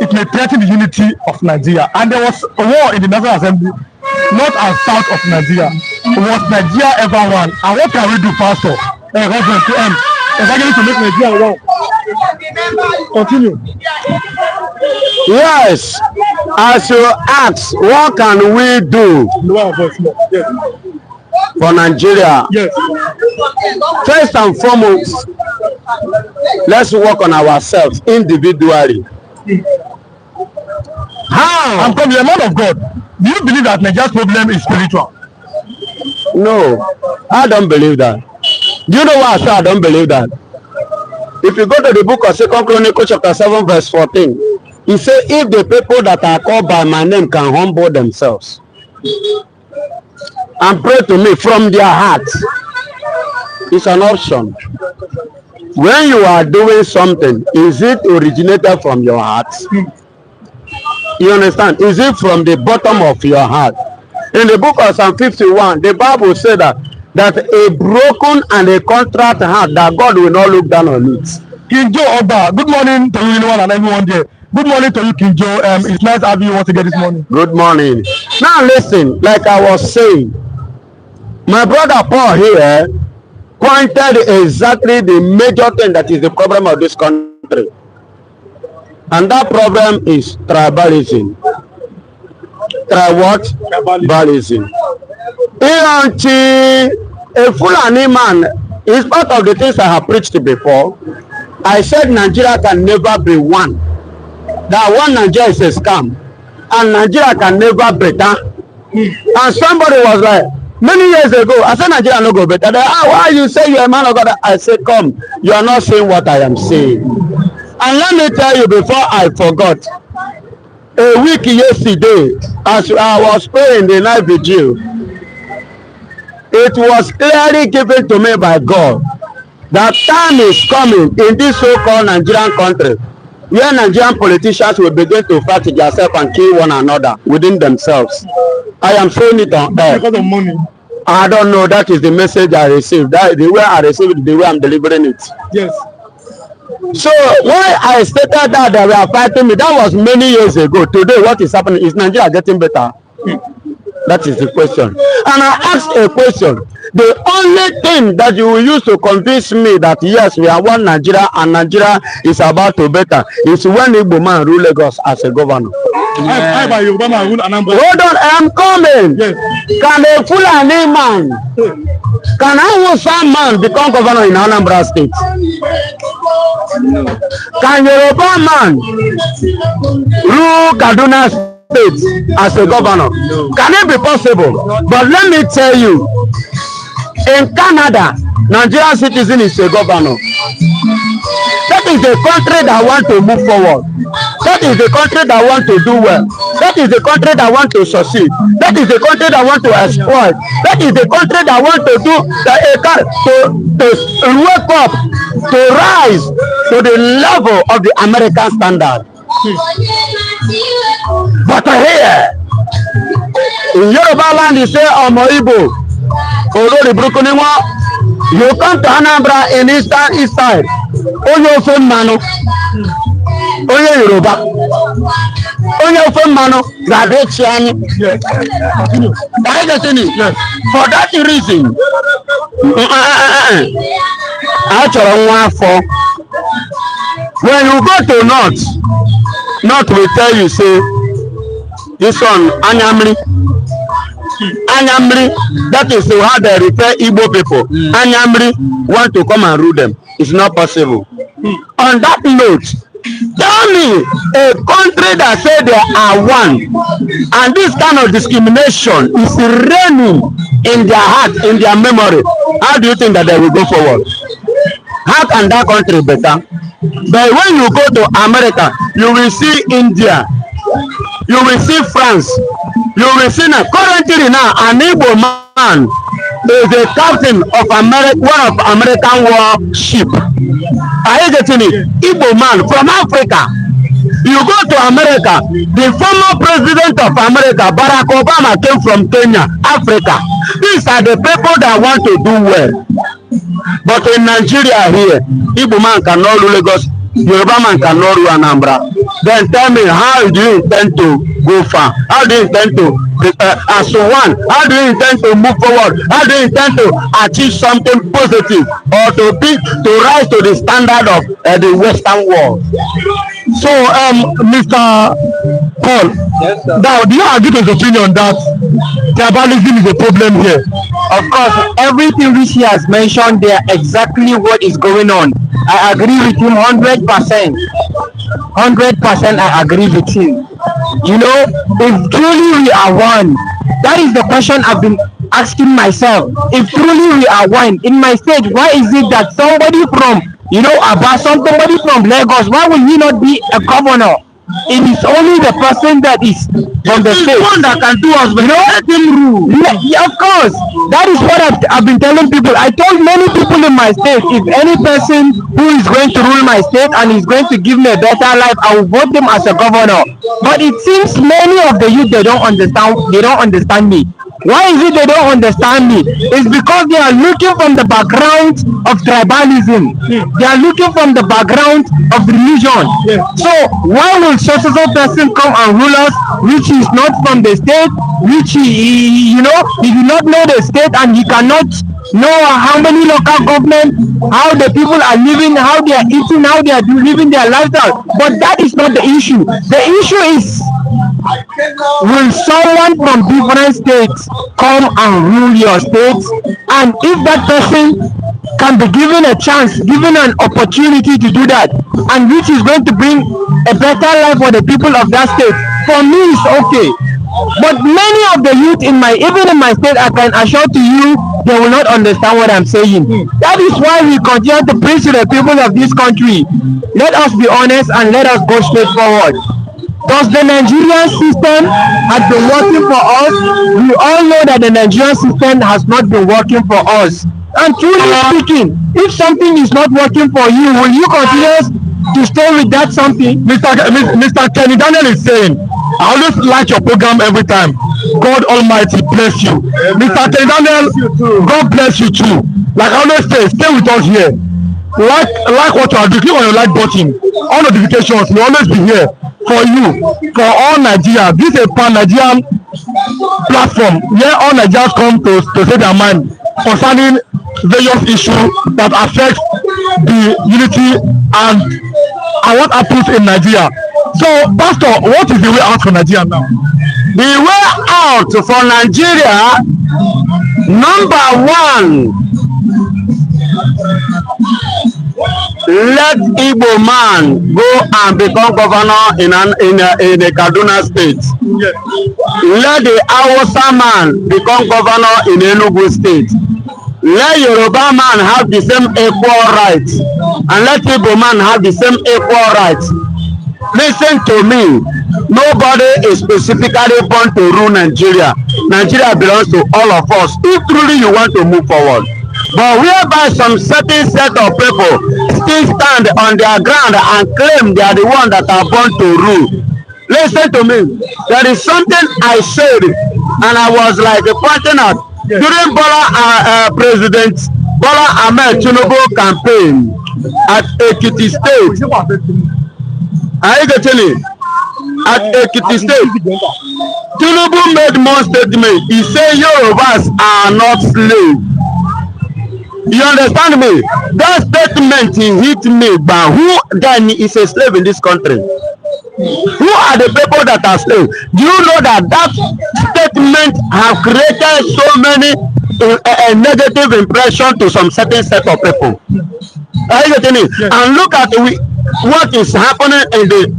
it may threaten the unity of Nigeria. And there was a war in the National Assembly, north and south of Nigeria. Was Nigeria ever won? And what can we do, Pastor? Reverend, to end. Exactly to make Nigeria wrong. Continue. Yes, as you ask, what can we do for Nigeria? Yes. First and foremost, let's work on ourselves individually. How? I'm coming, a man of God. Do you believe that Nigeria's problem is spiritual? No, I don't believe that. Do you know why I say I don't believe that? If you go to the book of 2 Chronicles chapter 7 verse 14, he said, if the people that are called by my name can humble themselves and pray to me from their hearts, it's an option. When you are doing something, is it originated from your heart? You understand? Is it from the bottom of your heart? In the book of Psalm 51, the Bible said that a broken and a contrite heart, that God will not look down on it. King Joe Oba, good morning to you, anyone and everyone there. Good morning to you, King Joe. It's nice having you once again this morning. Good morning. Now listen, like I was saying, my brother Paul here pointed exactly the major thing that is the problem of this country. And that problem is tribalism. What? Tribalism. A Fulani man is part of the things I have preached before. I said Nigeria can never be one. That one Nigeria is a scam. And Nigeria can never be better. And somebody was like, many years ago, I said Nigeria no go better. Why you say you're a man of God? I said, come, you are not saying what I am saying. And let me tell you before I forgot, a week yesterday, as I was praying the night vigil, it was clearly given to me by God that time is coming in this so-called Nigerian country where Nigerian politicians will begin to fight themselves and kill one another within themselves. I am saying it on air. Because of money. I don't know, that is the message I received. That the way I received it, the way I'm delivering it. Yes. So why I stated that they were fighting me, that was many years ago. Today what is happening? Is Nigeria getting better? That is the question. And I asked a question. The only thing that you will use to convince me that yes, we are one Nigeria and Nigeria is about to better is when Igbo man rule Lagos as a governor. Yeah. Hold on, I am coming. Yes. Can a Fulani man, can a Hausa man become governor in Anambra State? Can Yoruba man rule Kaduna State as a governor? Can it be possible? But let me tell you, in Canada, Nigerian citizen is a governor. That is the country that want to move forward. That is the country that want to do well. That is the country that want to succeed. That is the country that want to exploit. That is the country that want to do to wake up, to rise to the level of the American standard. But here, in Yoruba land, you say, Omo Igbo, Olori Brukuni wa. You come to Anambra in east side, onye ofe mmanụ, onye Yoruba, onye ofe mmanụ ga-abịa echi anyị. For that reason, a chọrọ nwa afọ. When you go to north will tell you say this one Anyamri. Anyamri, that is how they refer Igbo people. Anyamri want to come and rule them. It's not possible. On that note, tell me a country that say they are one and this kind of discrimination is reigning in their heart, in their memory. How do you think that they will go forward? how can that country better? But when you go to America, you will see India, you will see France, you will see now currently now an Igbo man is a captain of America, one of American warship. Are you getting it? Igbo man from Africa. You go to America, the former president of America, Barack Obama, came from Kenya, Africa. These are the people that want to do well. But in Nigeria here, Igbo man cannot rule Lagos, Yoruba man cannot rule Anambra. Then tell me, how do you intend to go far? How do you intend to, as one, how do you intend to move forward? How do you intend to achieve something positive or to rise to the standard of the Western world? So, Mr. Paul, Yes, sir. now do you agree to his opinion that tribalism is a problem here? Of course, everything which he has mentioned there, exactly what is going on. I agree with him 100%. 100% I agree with him. You know, if truly we are one, that is the question I've been asking myself. If truly we are one, in my state, why is it that somebody from, you know, about somebody from Lagos, why will he not be a governor? It is only the person that is from the state. One that can do us, but let him rule. Yeah, of course. That is what I've been telling people. I told many people in my state, if any person who is going to rule my state and is going to give me a better life, I will vote them as a governor. But it seems many of the youth, they don't understand me. Why is it they don't understand me? It's because they are looking from the background of tribalism. They are looking from the background of religion. So why will such a person come and rule us, which is not from the state, which he you know, he do not know the state and he cannot know how many local government, how the people are living, how they are eating, how they are living their lifestyle. But that is not the issue. The issue is, will someone from different states come and rule your state? And if that person can be given a chance, given an opportunity to do that, and which is going to bring a better life for the people of that state, for me it's okay. But many of the youth even in my state, I can assure to you, they will not understand what I'm saying. That is why we continue to preach to the people of this country. Let us be honest and let us go straight forward. Does the Nigerian system has been working for us? We all know that the Nigerian system has not been working for us. And truly speaking, if something is not working for you, will you continue to stay with that something? Mr. Kenny Daniel is saying, I always like your program every time. God Almighty bless you. Mr. Kenny Daniel, God bless you too. Like I always say, stay with us here. Like what you are doing, click on your like button. All notifications will always be here for you, for all Nigeria. This is a pan-Nigerian platform where all Nigerians come to say their mind concerning various issues that affect the unity and what happens in Nigeria. So, Pastor, what is the way out for Nigeria now? The way out for Nigeria, number one, let Igbo man go and become governor in a Kaduna state. Yes. Let the Hausa man become governor in Enugu state. Let Yoruba man have the same equal rights, and let Igbo man have the same equal rights. Listen to me. Nobody is specifically born to rule Nigeria. Nigeria belongs to all of us if truly you want to move forward. But whereby some certain set of people still stand on their ground and claim they are the ones that are born to rule. Listen to me. There is something I said, and I was like pointing out during President Bola Ahmed Tinubu campaign at Ekiti State. Are you getting it? At Ekiti State, Tinubu made one statement. He said Yorubas are not slaves. You understand me? That statement hit me, but who then is a slave in this country? Who are the people that are slaves? Do you know that statement have created so many negative impression to some certain set of people? Are you getting it? Yes. And look at what is happening in the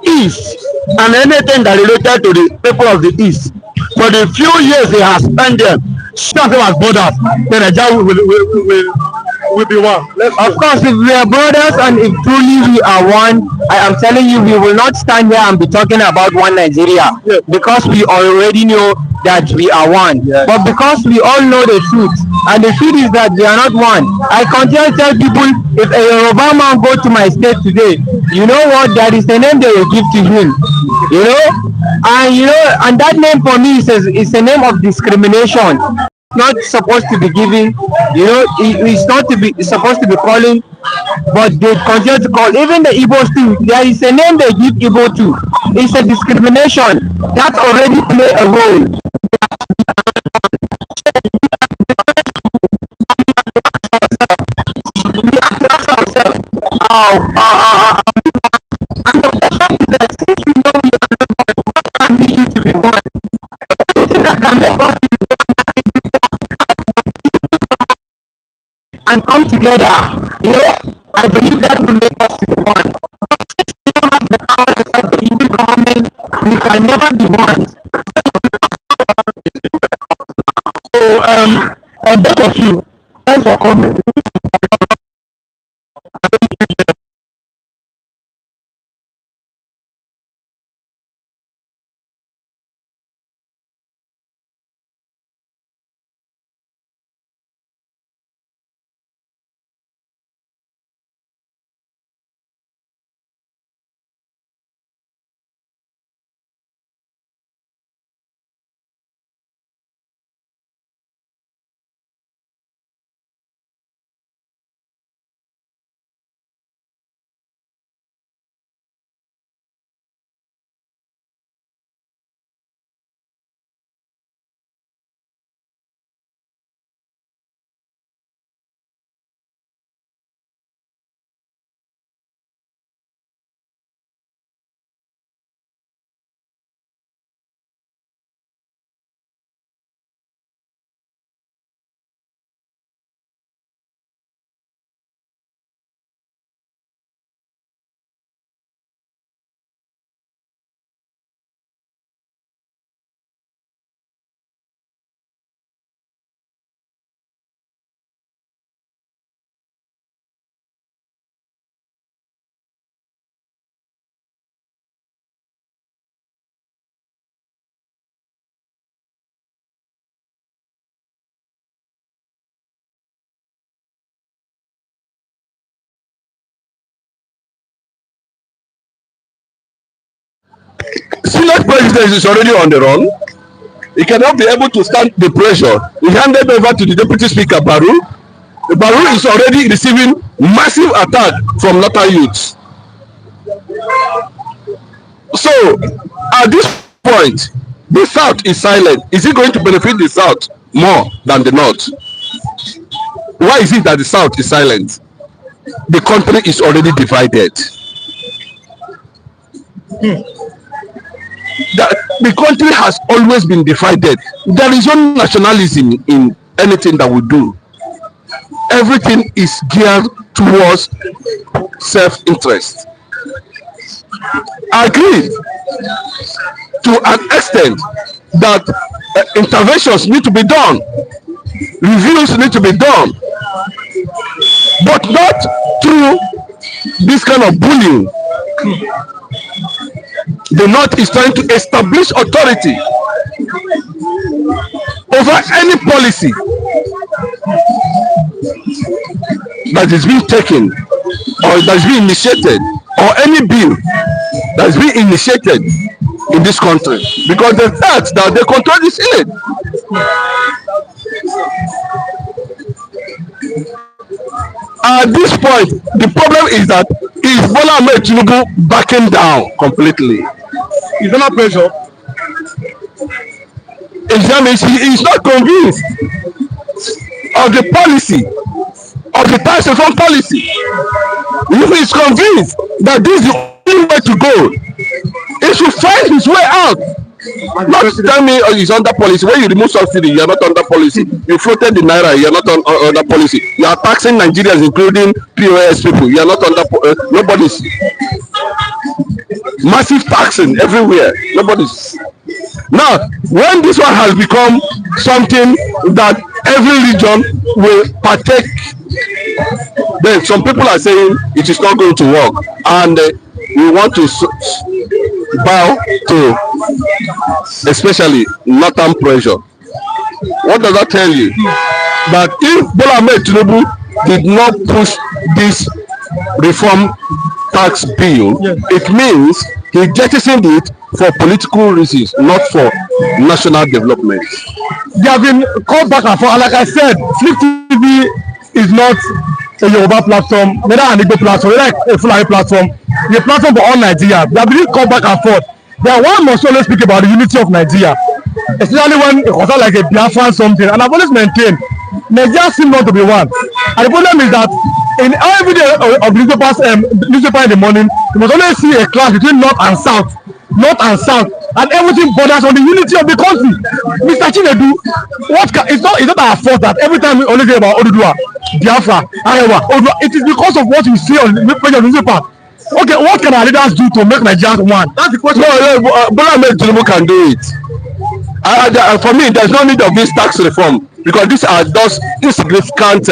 East and anything that related to the people of the East. For the few years they have spent there, something has borders. Then Nigeria will will be one. Of course, if we are brothers and if truly we are one, I am telling you, we will not stand here and be talking about one Nigeria, because we already know that we are one. But because we all know the truth, and the truth is that we are not one, I continue to tell people, if a Yoruba man go to my state today, you know what, there is a name they will give to him, and that name for me is a name of discrimination. Not supposed to be giving, it's not to be supposed to be calling, but they continue to call. Even the Igbos too, there is a name they give Igbo to. It's a discrimination that already play a role. And come together, I believe that will make us one. We don't have the power to fight the evil government. We can never be one. So, on both of you, thanks for coming. Senate president is already on the run. He cannot be able to stand the pressure. He handed over to the deputy speaker Baru. Baru is already receiving massive attack from northern youths. So at this point, the South is silent. Is it going to benefit the South more than the North? Why is it that the South is silent? The country is already divided. The country has always been divided. There is no nationalism in anything that we do. Everything is geared towards self-interest. I agree to an extent that interventions need to be done, reviews need to be done, but not through this kind of bullying. The North is trying to establish authority over any policy that is being taken or that is being initiated, or any bill that is being initiated in this country, because the fact that they control the Senate. At this point, the problem is that is Bola Ahmed Tinubu backing down completely. Is there not pressure? He is not convinced of the policy, of the tax reform policy. If he is convinced that this is the only way to go, he should find his way out. Not tell me he's under policy. When you remove subsidy, you are not under policy. You floated the naira, you are not under policy. You are taxing Nigerians, including POS people. You are not under nobody's. Massive taxing everywhere. Nobody's. Now, when this one has become something that every region will partake Then some people are saying it is not going to work, and we want to bow to especially northern pressure. What does that tell you? That if Bola Ahmed Tinubu did not push this reform tax bill, it means he jettisoned it for political reasons, not for national development. They have been called back and forth. And like I said, Flip TV is not a Yoruba platform, neither an Igbo platform, neither a Fulani platform. It's a platform for all Nigerians. They have been called back and forth. Then one must always speak about the unity of Nigeria, especially when it was not like a Biafran something. And I've always maintained Nigeria seems not to be one. And the problem is that in every day of newspaper in the morning, you must always see a clash between north and south, and everything borders on the unity of the country. Mr. Chinedu, it's not our fault that every time we only hear about Oduduwa, Biafra, Arewa, Odua, it is because of what we see on the page of the newspaper. Okay, what can our leaders do to make Nigerians one? That's the question. No, Bola Ahmed Tinubu can do it. For me, there's no need of this tax reform, because these are just insignificant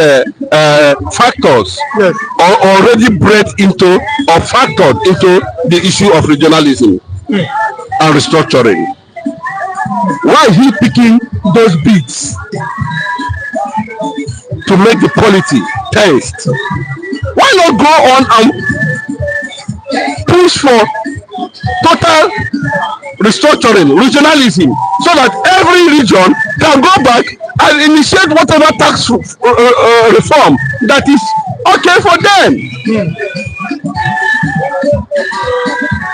factors, yes, already bred into or factored into the issue of regionalism and restructuring. Why is he picking those beats to make the polity taste? Why not go on and push for total restructuring, regionalism, so that every region can go back and initiate whatever tax reform that is okay for them.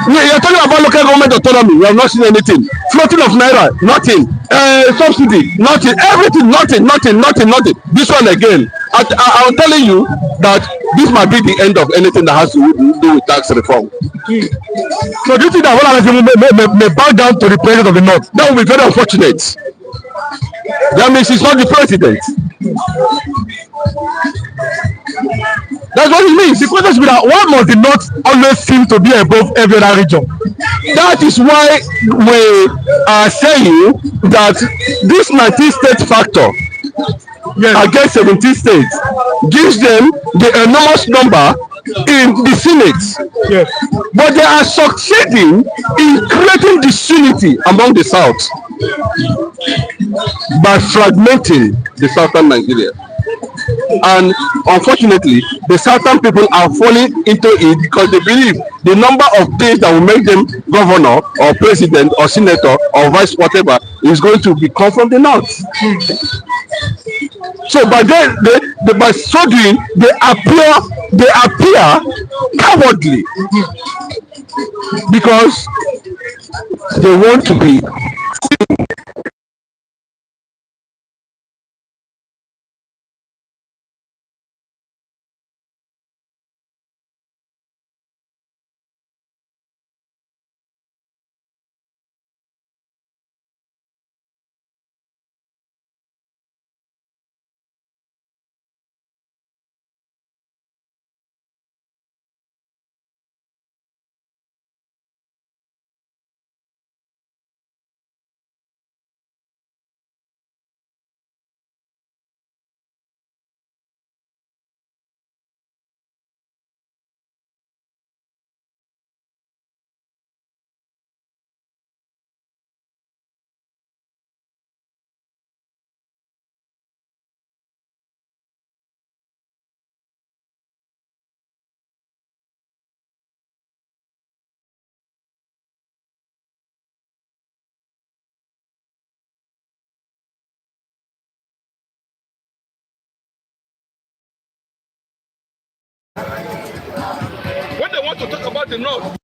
You're talking about local government autonomy. We have not seen anything. Floating of naira, nothing. Subsidy, nothing. Everything, nothing. This one again. I'm telling you that this might be the end of anything that has to do with tax reform. So do you think that Bola Ahmed may bow down to the president of the north? That would be very unfortunate. That means he's not the president. That's what it means. The question is that why must the north always seem to be above every other region? That is why we are saying that this 19-state factor, yes, against 17 states gives them the enormous number in the Senate. Yes. But they are succeeding in creating disunity among the South by fragmenting the southern Nigeria. And unfortunately, the southern people are falling into it because they believe the number of things that will make them governor or president or senator or vice whatever is going to come from the north. So by so doing, they appear cowardly because they want to be when they want to talk about the north.